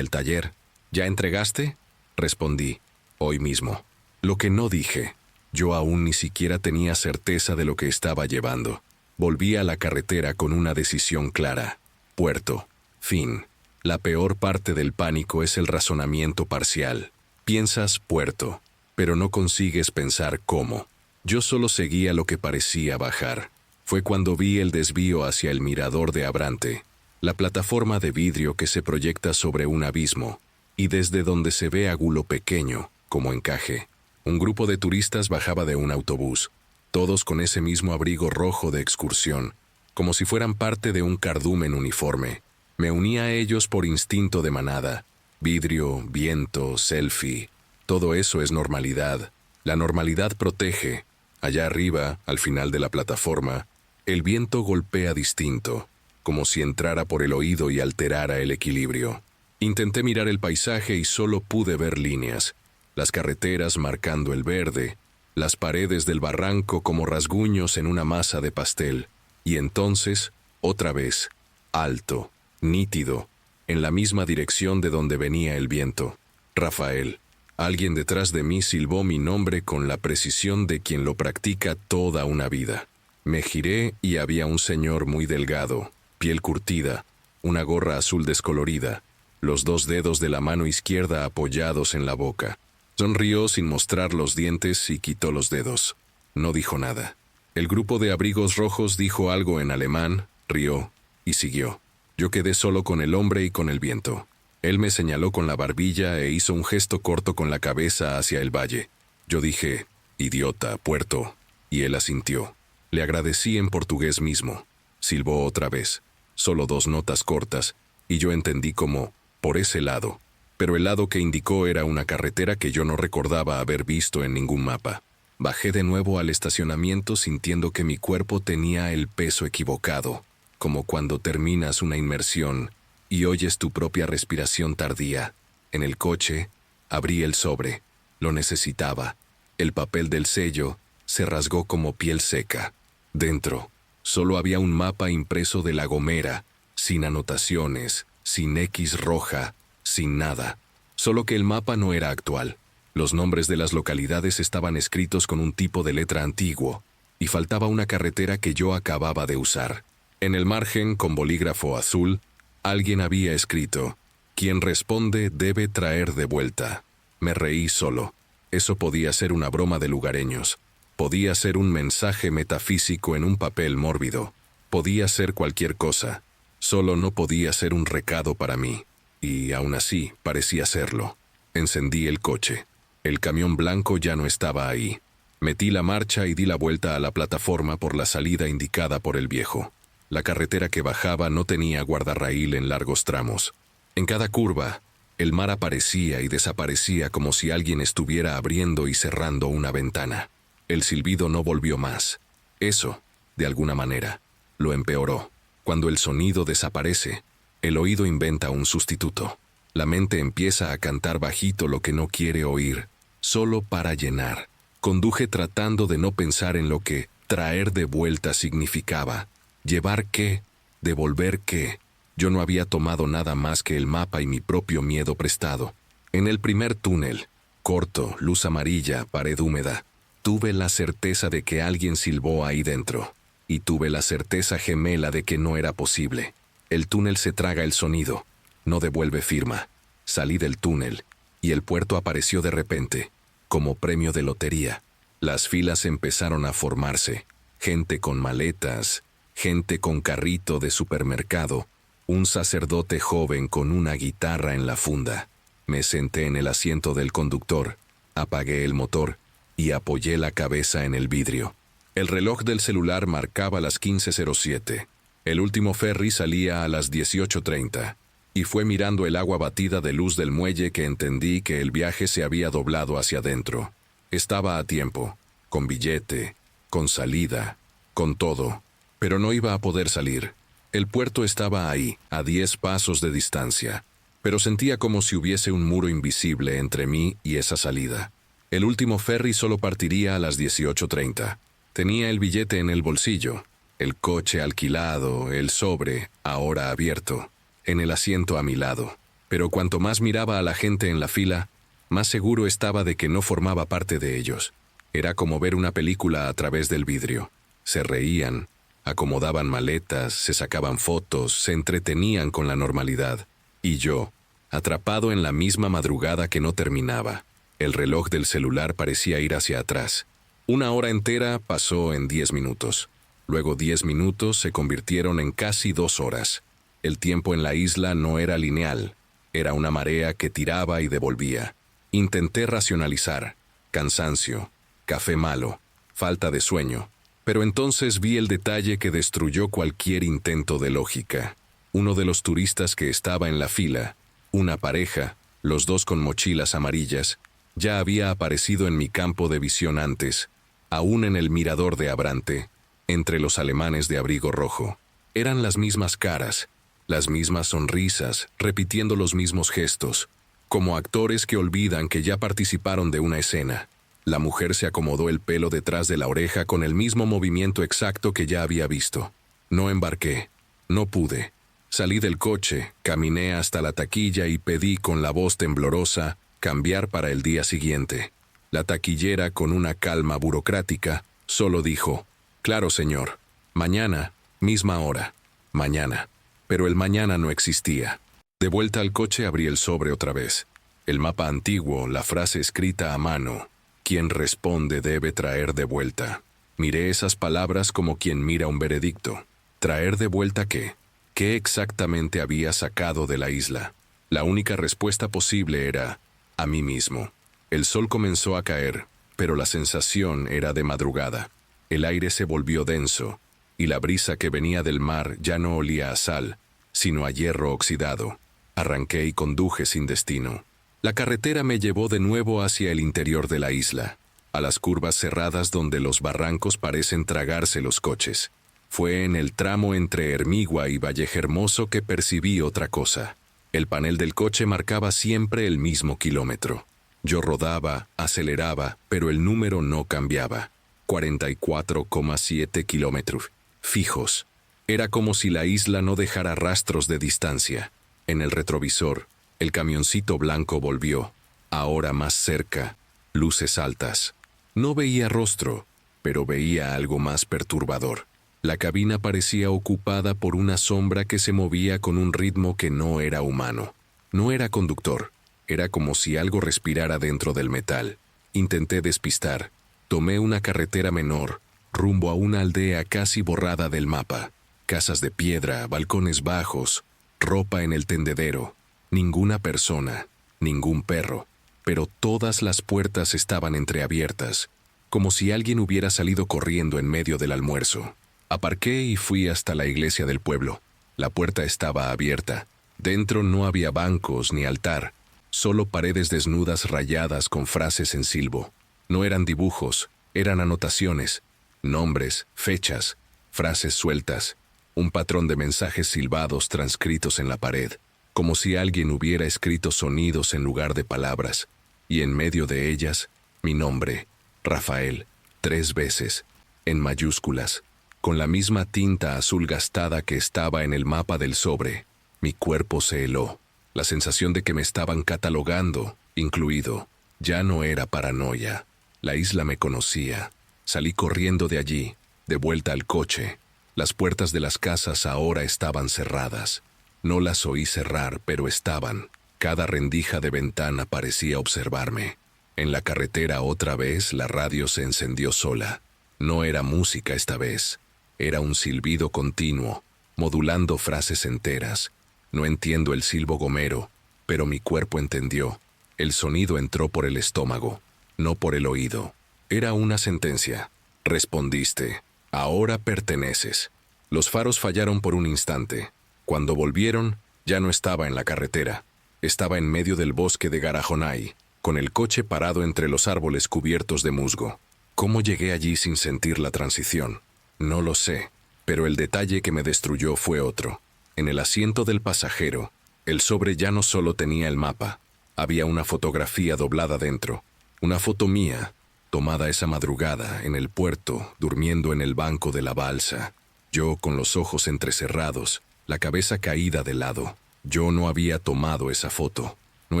[SPEAKER 1] taller. ¿Ya entregaste? Respondí. Hoy mismo. Lo que no dije. Yo aún ni siquiera tenía certeza de lo que estaba llevando. Volví a la carretera con una decisión clara. Puerto. Fin. La peor parte del pánico es el razonamiento parcial. Piensas puerto, pero no consigues pensar cómo. Yo solo seguía lo que parecía bajar. Fue cuando vi el desvío hacia el mirador de Abrante, la plataforma de vidrio que se proyecta sobre un abismo, y desde donde se ve Agulo pequeño, como encaje. Un grupo de turistas bajaba de un autobús, todos con ese mismo abrigo rojo de excursión, como si fueran parte de un cardumen uniforme. Me uní a ellos por instinto de manada. Vidrio, viento, selfie, todo eso es normalidad. La normalidad protege. Allá arriba, al final de la plataforma, el viento golpea distinto, como si entrara por el oído y alterara el equilibrio. Intenté mirar el paisaje y solo pude ver líneas, las carreteras marcando el verde, las paredes del barranco como rasguños en una masa de pastel, y entonces, otra vez, alto, nítido, en la misma dirección de donde venía el viento. Rafael. Alguien detrás de mí silbó mi nombre con la precisión de quien lo practica toda una vida. Me giré y había un señor muy delgado, piel curtida, una gorra azul descolorida, los 2 dedos de la mano izquierda apoyados en la boca. Sonrió sin mostrar los dientes y quitó los dedos. No dijo nada. El grupo de abrigos rojos dijo algo en alemán, rió y siguió. Yo quedé solo con el hombre y con el viento. Él me señaló con la barbilla e hizo un gesto corto con la cabeza hacia el valle. Yo dije, idiota, puerto, y él asintió. Le agradecí en portugués mismo. Silbó otra vez, solo 2 notas cortas, y yo entendí como, por ese lado. Pero el lado que indicó era una carretera que yo no recordaba haber visto en ningún mapa. Bajé de nuevo al estacionamiento sintiendo que mi cuerpo tenía el peso equivocado, como cuando terminas una inmersión y oyes tu propia respiración tardía. En el coche, abrí el sobre. Lo necesitaba. El papel del sello se rasgó como piel seca. Dentro, solo había un mapa impreso de La Gomera, sin anotaciones, sin X roja, sin nada. Solo que el mapa no era actual. Los nombres de las localidades estaban escritos con un tipo de letra antiguo, y faltaba una carretera que yo acababa de usar. En el margen, con bolígrafo azul, alguien había escrito, «Quien responde debe traer de vuelta». Me reí solo. Eso podía ser una broma de lugareños. Podía ser un mensaje metafísico en un papel mórbido. Podía ser cualquier cosa. Solo no podía ser un recado para mí. Y aún así, parecía serlo. Encendí el coche. El camión blanco ya no estaba ahí. Metí la marcha y di la vuelta a la plataforma por la salida indicada por el viejo. La carretera que bajaba no tenía guardarraíl en largos tramos. En cada curva, el mar aparecía y desaparecía como si alguien estuviera abriendo y cerrando una ventana. El silbido no volvió más. Eso, de alguna manera, lo empeoró. Cuando el sonido desaparece, el oído inventa un sustituto. La mente empieza a cantar bajito lo que no quiere oír, solo para llenar. Conduje tratando de no pensar en lo que traer de vuelta significaba. ¿Llevar qué? ¿Devolver qué? Yo no había tomado nada más que el mapa y mi propio miedo prestado. En el primer túnel, corto, luz amarilla, pared húmeda, tuve la certeza de que alguien silbó ahí dentro. Y tuve la certeza gemela de que no era posible. El túnel se traga el sonido, no devuelve firma. Salí del túnel, y el puerto apareció de repente, como premio de lotería. Las filas empezaron a formarse, gente con maletas, gente con carrito de supermercado, un sacerdote joven con una guitarra en la funda. Me senté en el asiento del conductor, apagué el motor y apoyé la cabeza en el vidrio. El reloj del celular marcaba las 15:07. El último ferry salía a las 18:30, y fue mirando el agua batida de luz del muelle que entendí que el viaje se había doblado hacia adentro. Estaba a tiempo, con billete, con salida, con todo, pero no iba a poder salir. El puerto estaba ahí, a 10 pasos de distancia, pero sentía como si hubiese un muro invisible entre mí y esa salida. El último ferry solo partiría a las 18:30. Tenía el billete en el bolsillo, el coche alquilado, el sobre, ahora abierto, en el asiento a mi lado. Pero cuanto más miraba a la gente en la fila, más seguro estaba de que no formaba parte de ellos. Era como ver una película a través del vidrio. Se reían, acomodaban maletas, se sacaban fotos, se entretenían con la normalidad. Y yo, atrapado en la misma madrugada que no terminaba. El reloj del celular parecía ir hacia atrás. 1 hora entera pasó en 10 minutos. Luego 10 minutos se convirtieron en casi 2 horas. El tiempo en la isla no era lineal. Era una marea que tiraba y devolvía. Intenté racionalizar. Cansancio, café malo, falta de sueño. Pero entonces vi el detalle que destruyó cualquier intento de lógica. Uno de los turistas que estaba en la fila, una pareja, los dos con mochilas amarillas, ya había aparecido en mi campo de visión antes, aún en el mirador de Abrante, entre los alemanes de abrigo rojo. Eran las mismas caras, las mismas sonrisas, repitiendo los mismos gestos, como actores que olvidan que ya participaron de una escena. La mujer se acomodó el pelo detrás de la oreja con el mismo movimiento exacto que ya había visto. No embarqué. No pude. Salí del coche, caminé hasta la taquilla y pedí con la voz temblorosa cambiar para el día siguiente. La taquillera, con una calma burocrática, solo dijo: «Claro, señor. Mañana, misma hora. Mañana». Pero el mañana no existía. De vuelta al coche abrí el sobre otra vez. El mapa antiguo, la frase escrita a mano: «Quien responde debe traer de vuelta». Miré esas palabras como quien mira un veredicto. ¿Traer de vuelta qué? ¿Qué exactamente había sacado de la isla? La única respuesta posible era: a mí mismo. El sol comenzó a caer, pero la sensación era de madrugada. El aire se volvió denso, y la brisa que venía del mar ya no olía a sal, sino a hierro oxidado. Arranqué y conduje sin destino. La carretera me llevó de nuevo hacia el interior de la isla, a las curvas cerradas donde los barrancos parecen tragarse los coches. Fue en el tramo entre Hermigua y Vallehermoso que percibí otra cosa. El panel del coche marcaba siempre el mismo kilómetro. Yo rodaba, aceleraba, pero el número no cambiaba. 44,7 kilómetros. Fijos. Era como si la isla no dejara rastros de distancia. En el retrovisor, el camioncito blanco volvió, ahora más cerca, luces altas. No veía rostro, pero veía algo más perturbador. La cabina parecía ocupada por una sombra que se movía con un ritmo que no era humano. No era conductor, era como si algo respirara dentro del metal. Intenté despistar. Tomé una carretera menor, rumbo a una aldea casi borrada del mapa. Casas de piedra, balcones bajos, ropa en el tendedero. Ninguna persona, ningún perro, pero todas las puertas estaban entreabiertas, como si alguien hubiera salido corriendo en medio del almuerzo. Aparqué y fui hasta la iglesia del pueblo. La puerta estaba abierta. Dentro no había bancos ni altar, solo paredes desnudas rayadas con frases en silbo. No eran dibujos, eran anotaciones, nombres, fechas, frases sueltas, un patrón de mensajes silbados transcritos en la pared, como si alguien hubiera escrito sonidos en lugar de palabras, y en medio de ellas, mi nombre, Rafael, 3 veces, en mayúsculas, con la misma tinta azul gastada que estaba en el mapa del sobre. Mi cuerpo se heló. La sensación de que me estaban catalogando, incluido, ya no era paranoia. La isla me conocía. Salí corriendo de allí, de vuelta al coche. Las puertas de las casas ahora estaban cerradas. No las oí cerrar, pero estaban. Cada rendija de ventana parecía observarme. En la carretera otra vez la radio se encendió sola. No era música esta vez. Era un silbido continuo, modulando frases enteras. No entiendo el silbo gomero, pero mi cuerpo entendió. El sonido entró por el estómago, no por el oído. Era una sentencia. Respondiste. Ahora perteneces. Los faros fallaron por un instante. Cuando volvieron, ya no estaba en la carretera. Estaba en medio del bosque de Garajonay, con el coche parado entre los árboles cubiertos de musgo. ¿Cómo llegué allí sin sentir la transición? No lo sé, pero el detalle que me destruyó fue otro. En el asiento del pasajero, el sobre ya no solo tenía el mapa. Había una fotografía doblada dentro. Una foto mía, tomada esa madrugada en el puerto, durmiendo en el banco de la balsa. Yo con los ojos entrecerrados, la cabeza caída de lado. Yo no había tomado esa foto. No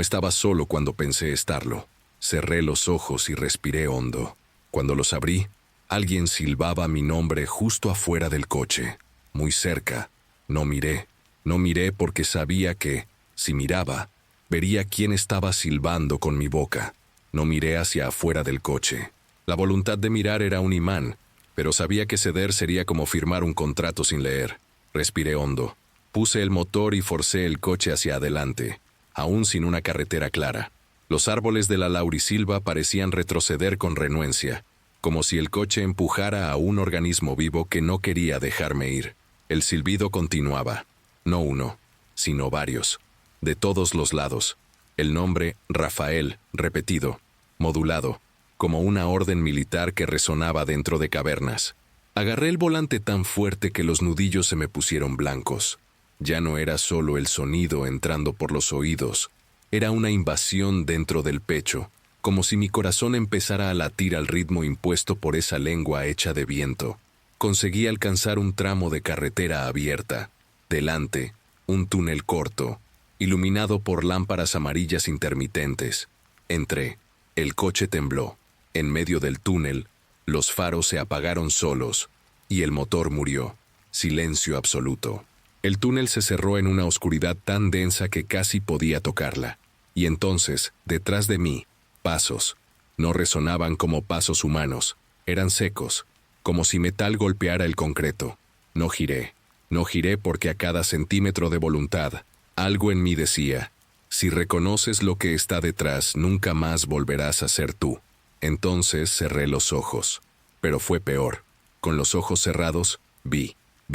[SPEAKER 1] estaba solo cuando pensé estarlo. Cerré los ojos y respiré hondo. Cuando los abrí, alguien silbaba mi nombre justo afuera del coche, muy cerca. No miré porque sabía que, si miraba, vería quién estaba silbando con mi boca. No miré hacia afuera del coche. La voluntad de mirar era un imán, pero sabía que ceder sería como firmar un contrato sin leer. Respiré hondo. Puse el motor y forcé el coche hacia adelante, aún sin una carretera clara. Los árboles de la laurisilva parecían retroceder con renuencia, como si el coche empujara a un organismo vivo que no quería dejarme ir. El silbido continuaba, no uno, sino varios, de todos los lados. El nombre Rafael, repetido, modulado, como una orden militar que resonaba dentro de cavernas. Agarré el volante tan fuerte que los nudillos se me pusieron blancos. Ya no era solo el sonido entrando por los oídos, era una invasión dentro del pecho, como si mi corazón empezara a latir al ritmo impuesto por esa lengua hecha de viento. Conseguí alcanzar un tramo de carretera abierta. Delante, un túnel corto, iluminado por lámparas amarillas intermitentes. Entré. El coche tembló. En medio del túnel, los faros se apagaron solos, y el motor murió. Silencio absoluto. El túnel se cerró en una oscuridad tan densa que casi podía tocarla. Y entonces, detrás de mí, pasos. No resonaban como pasos humanos. Eran secos, como si metal golpeara el concreto. No giré. No giré porque a cada centímetro de voluntad, algo en mí decía: si reconoces lo que está detrás, nunca más volverás a ser tú. Entonces cerré los ojos. Pero fue peor. Con los ojos cerrados, vi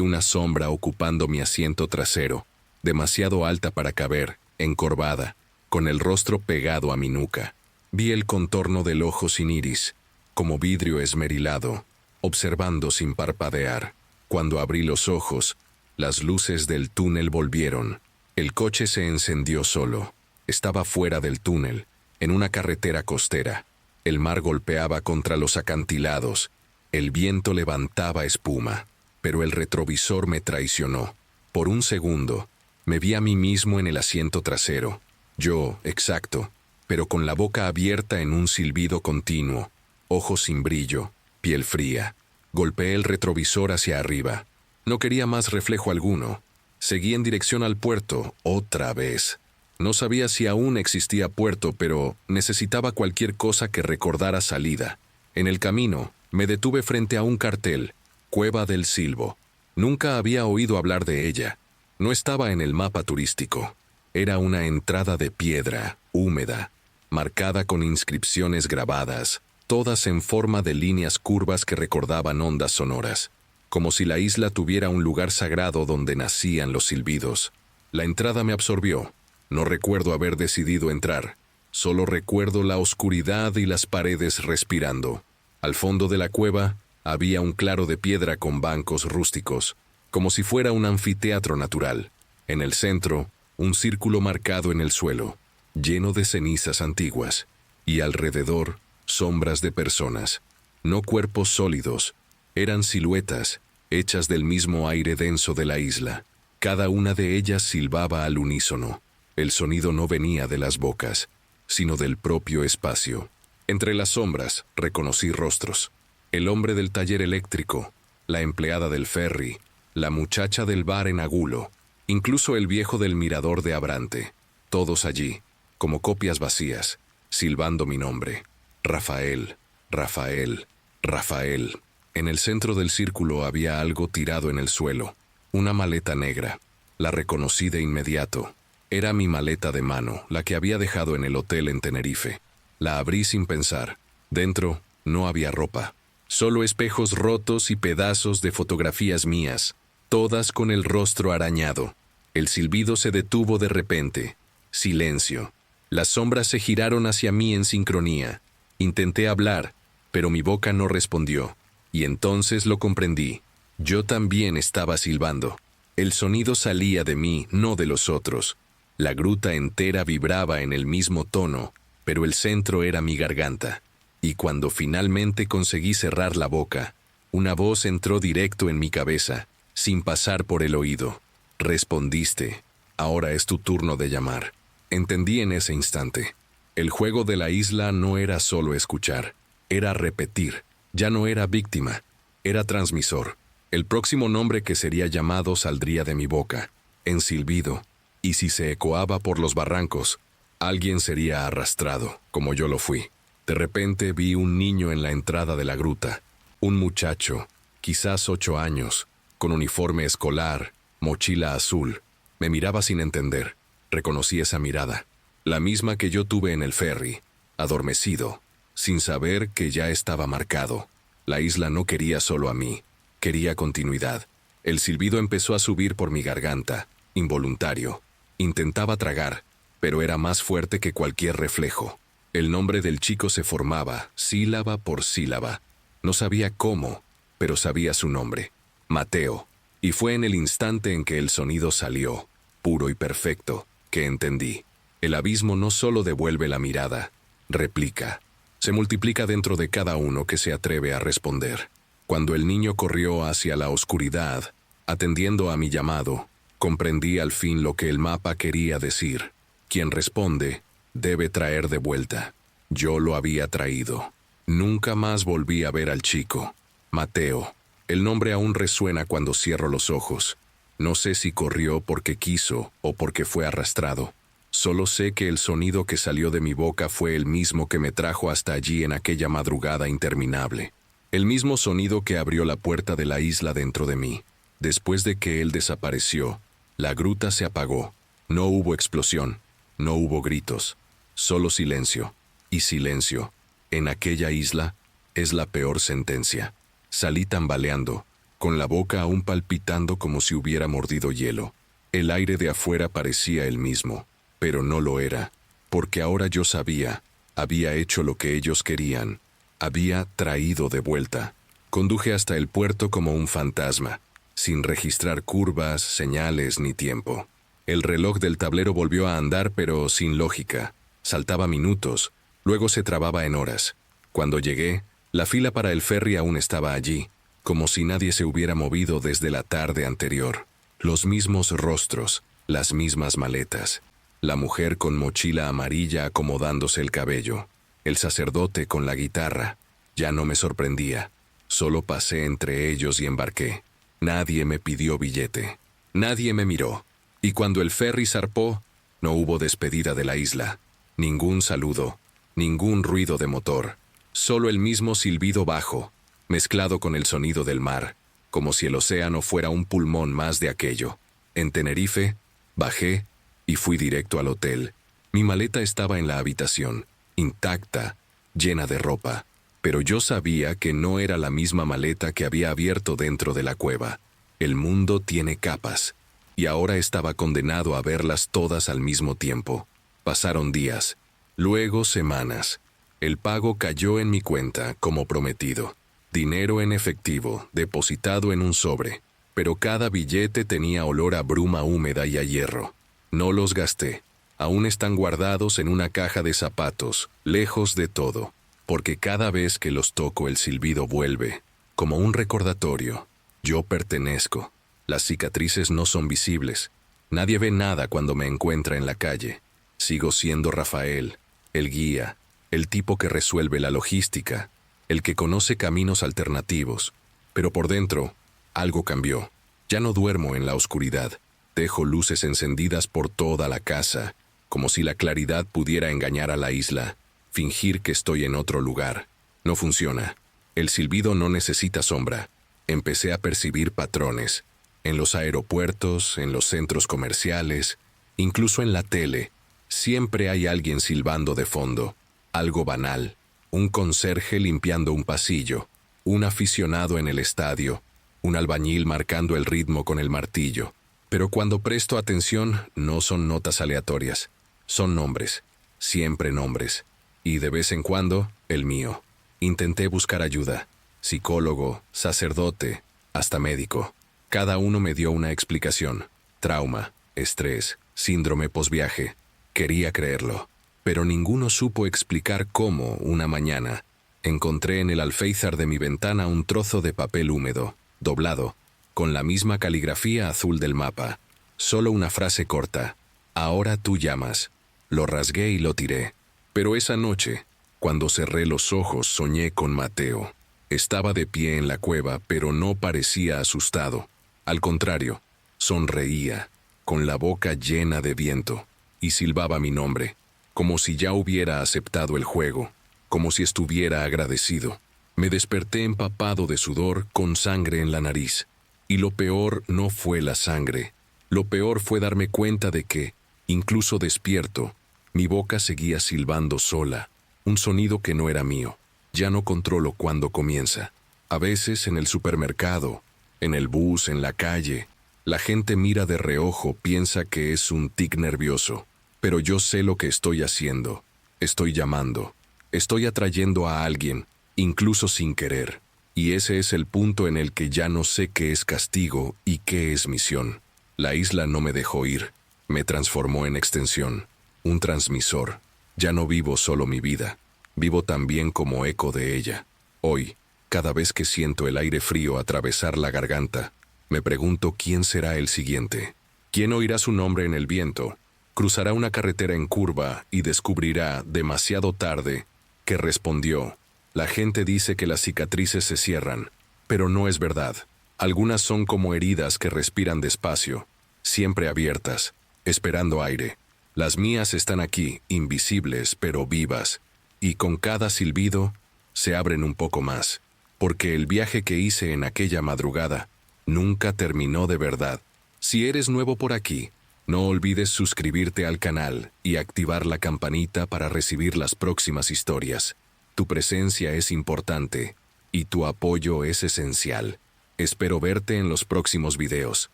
[SPEAKER 1] una sombra ocupando mi asiento trasero, demasiado alta para caber, encorvada, con el rostro pegado a mi nuca. Vi el contorno del ojo sin iris, como vidrio esmerilado, observando sin parpadear. Cuando abrí los ojos, las luces del túnel volvieron. El coche se encendió solo. Estaba fuera del túnel, en una carretera costera. El mar golpeaba contra los acantilados. El viento levantaba espuma. Pero el retrovisor me traicionó. Por un segundo, me vi a mí mismo en el asiento trasero. Yo, exacto, pero con la boca abierta en un silbido continuo, ojos sin brillo, piel fría. Golpeé el retrovisor hacia arriba. No quería más reflejo alguno. Seguí en dirección al puerto, otra vez. No sabía si aún existía puerto, pero necesitaba cualquier cosa que recordara salida. En el camino, me detuve frente a un cartel: Cueva del Silbo. Nunca había oído hablar de ella. No estaba en el mapa turístico. Era una entrada de piedra, húmeda, marcada con inscripciones grabadas, todas en forma de líneas curvas que recordaban ondas sonoras, como si la isla tuviera un lugar sagrado donde nacían los silbidos. La entrada me absorbió. No recuerdo haber decidido entrar. Solo recuerdo la oscuridad y las paredes respirando. Al fondo de la cueva había un claro de piedra con bancos rústicos, como si fuera un anfiteatro natural. En el centro, un círculo marcado en el suelo, lleno de cenizas antiguas, y alrededor, sombras de personas. No cuerpos sólidos, eran siluetas, hechas del mismo aire denso de la isla. Cada una de ellas silbaba al unísono. El sonido no venía de las bocas, sino del propio espacio. Entre las sombras, reconocí rostros. El hombre del taller eléctrico, la empleada del ferry, la muchacha del bar en Agulo, incluso el viejo del mirador de Abrante. Todos allí, como copias vacías, silbando mi nombre. Rafael, Rafael, Rafael. En el centro del círculo había algo tirado en el suelo, una maleta negra. La reconocí de inmediato. Era mi maleta de mano, la que había dejado en el hotel en Tenerife. La abrí sin pensar. Dentro no había ropa. Solo espejos rotos y pedazos de fotografías mías, todas con el rostro arañado. El silbido se detuvo de repente. Silencio. Las sombras se giraron hacia mí en sincronía. Intenté hablar, pero mi boca no respondió. Y entonces lo comprendí. Yo también estaba silbando. El sonido salía de mí, no de los otros. La gruta entera vibraba en el mismo tono, pero el centro era mi garganta. Y cuando finalmente conseguí cerrar la boca, una voz entró directo en mi cabeza, sin pasar por el oído. Respondiste. Ahora es tu turno de llamar. Entendí en ese instante. El juego de la isla no era solo escuchar, era repetir. Ya no era víctima, era transmisor. El próximo nombre que sería llamado saldría de mi boca, en silbido, y si se ecoaba por los barrancos, alguien sería arrastrado, como yo lo fui. De repente vi un niño en la entrada de la gruta, un muchacho, quizás 8 años, con uniforme escolar, mochila azul. Me miraba sin entender. Reconocí esa mirada, la misma que yo tuve en el ferry, adormecido, sin saber que ya estaba marcado. La isla no quería solo a mí, quería continuidad. El silbido empezó a subir por mi garganta, involuntario. Intentaba tragar, pero era más fuerte que cualquier reflejo. El nombre del chico se formaba, sílaba por sílaba. No sabía cómo, pero sabía su nombre. Mateo. Y fue en el instante en que el sonido salió, puro y perfecto, que entendí. El abismo no solo devuelve la mirada, replica. Se multiplica dentro de cada uno que se atreve a responder. Cuando el niño corrió hacia la oscuridad, atendiendo a mi llamado, comprendí al fin lo que el mapa quería decir. Quien responde, debe traer de vuelta. Yo lo había traído. Nunca más volví a ver al chico. Mateo. El nombre aún resuena cuando cierro los ojos. No sé si corrió porque quiso o porque fue arrastrado. Solo sé que el sonido que salió de mi boca fue el mismo que me trajo hasta allí en aquella madrugada interminable. El mismo sonido que abrió la puerta de la isla dentro de mí. Después de que él desapareció, la gruta se apagó. No hubo explosión, no hubo gritos, solo silencio. Y silencio, en aquella isla, es la peor sentencia. Salí tambaleando, con la boca aún palpitando como si hubiera mordido hielo. El aire de afuera parecía el mismo, pero no lo era, porque ahora yo sabía, había hecho lo que ellos querían, había traído de vuelta. Conduje hasta el puerto como un fantasma, sin registrar curvas, señales ni tiempo. El reloj del tablero volvió a andar, pero sin lógica. Saltaba minutos, luego se trababa en horas. Cuando llegué, la fila para el ferry aún estaba allí, como si nadie se hubiera movido desde la tarde anterior. Los mismos rostros, las mismas maletas. La mujer con mochila amarilla acomodándose el cabello. El sacerdote con la guitarra. Ya no me sorprendía. Solo pasé entre ellos y embarqué. Nadie me pidió billete. Nadie me miró. Y cuando el ferry zarpó, no hubo despedida de la isla. Ningún saludo. Ningún ruido de motor. Solo el mismo silbido bajo, mezclado con el sonido del mar, como si el océano fuera un pulmón más de aquello. En Tenerife, bajé y fui directo al hotel. Mi maleta estaba en la habitación, intacta, llena de ropa, pero yo sabía que no era la misma maleta que había abierto dentro de la cueva. El mundo tiene capas, y ahora estaba condenado a verlas todas al mismo tiempo. Pasaron días, luego semanas. El pago cayó en mi cuenta, como prometido. Dinero en efectivo, depositado en un sobre. Pero cada billete tenía olor a bruma húmeda y a hierro. No los gasté. Aún están guardados en una caja de zapatos, lejos de todo. Porque cada vez que los toco el silbido vuelve, como un recordatorio. Yo pertenezco. Las cicatrices no son visibles. Nadie ve nada cuando me encuentra en la calle. Sigo siendo Rafael, el guía, el tipo que resuelve la logística, el que conoce caminos alternativos. Pero por dentro, algo cambió. Ya no duermo en la oscuridad. Dejo luces encendidas por toda la casa, como si la claridad pudiera engañar a la isla, fingir que estoy en otro lugar. No funciona. El silbido no necesita sombra. Empecé a percibir patrones. En los aeropuertos, en los centros comerciales, incluso en la tele, siempre hay alguien silbando de fondo. Algo banal, un conserje limpiando un pasillo, un aficionado en el estadio, un albañil marcando el ritmo con el martillo. Pero cuando presto atención, no son notas aleatorias, son nombres, siempre nombres, y de vez en cuando, el mío. Intenté buscar ayuda, psicólogo, sacerdote, hasta médico. Cada uno me dio una explicación, trauma, estrés, síndrome posviaje. Quería creerlo. Pero ninguno supo explicar cómo, una mañana, encontré en el alféizar de mi ventana un trozo de papel húmedo, doblado, con la misma caligrafía azul del mapa. Solo una frase corta: ahora tú llamas. Lo rasgué y lo tiré. Pero esa noche, cuando cerré los ojos, soñé con Mateo. Estaba de pie en la cueva, pero no parecía asustado. Al contrario, sonreía, con la boca llena de viento, y silbaba mi nombre. Como si ya hubiera aceptado el juego, como si estuviera agradecido. Me desperté empapado de sudor, con sangre en la nariz. Y lo peor no fue la sangre. Lo peor fue darme cuenta de que, incluso despierto, mi boca seguía silbando sola, un sonido que no era mío. Ya no controlo cuándo comienza. A veces en el supermercado, en el bus, en la calle, la gente mira de reojo, piensa que es un tic nervioso. Pero yo sé lo que estoy haciendo. Estoy llamando. Estoy atrayendo a alguien, incluso sin querer. Y ese es el punto en el que ya no sé qué es castigo y qué es misión. La isla no me dejó ir. Me transformó en extensión. Un transmisor. Ya no vivo solo mi vida, vivo también como eco de ella. Hoy, cada vez que siento el aire frío atravesar la garganta, me pregunto quién será el siguiente. ¿Quién oirá su nombre en el viento? Cruzará una carretera en curva y descubrirá, demasiado tarde, que respondió. La gente dice que las cicatrices se cierran, pero no es verdad. Algunas son como heridas que respiran despacio, siempre abiertas, esperando aire. Las mías están aquí, invisibles pero vivas, y con cada silbido se abren un poco más, porque el viaje que hice en aquella madrugada nunca terminó de verdad. Si eres nuevo por aquí, no olvides suscribirte al canal y activar la campanita para recibir las próximas historias. Tu presencia es importante y tu apoyo es esencial. Espero verte en los próximos videos.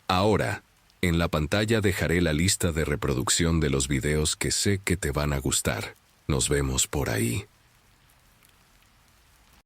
[SPEAKER 1] Ahora, en la pantalla dejaré la lista de reproducción de los videos que sé que te van a gustar. Nos vemos por ahí.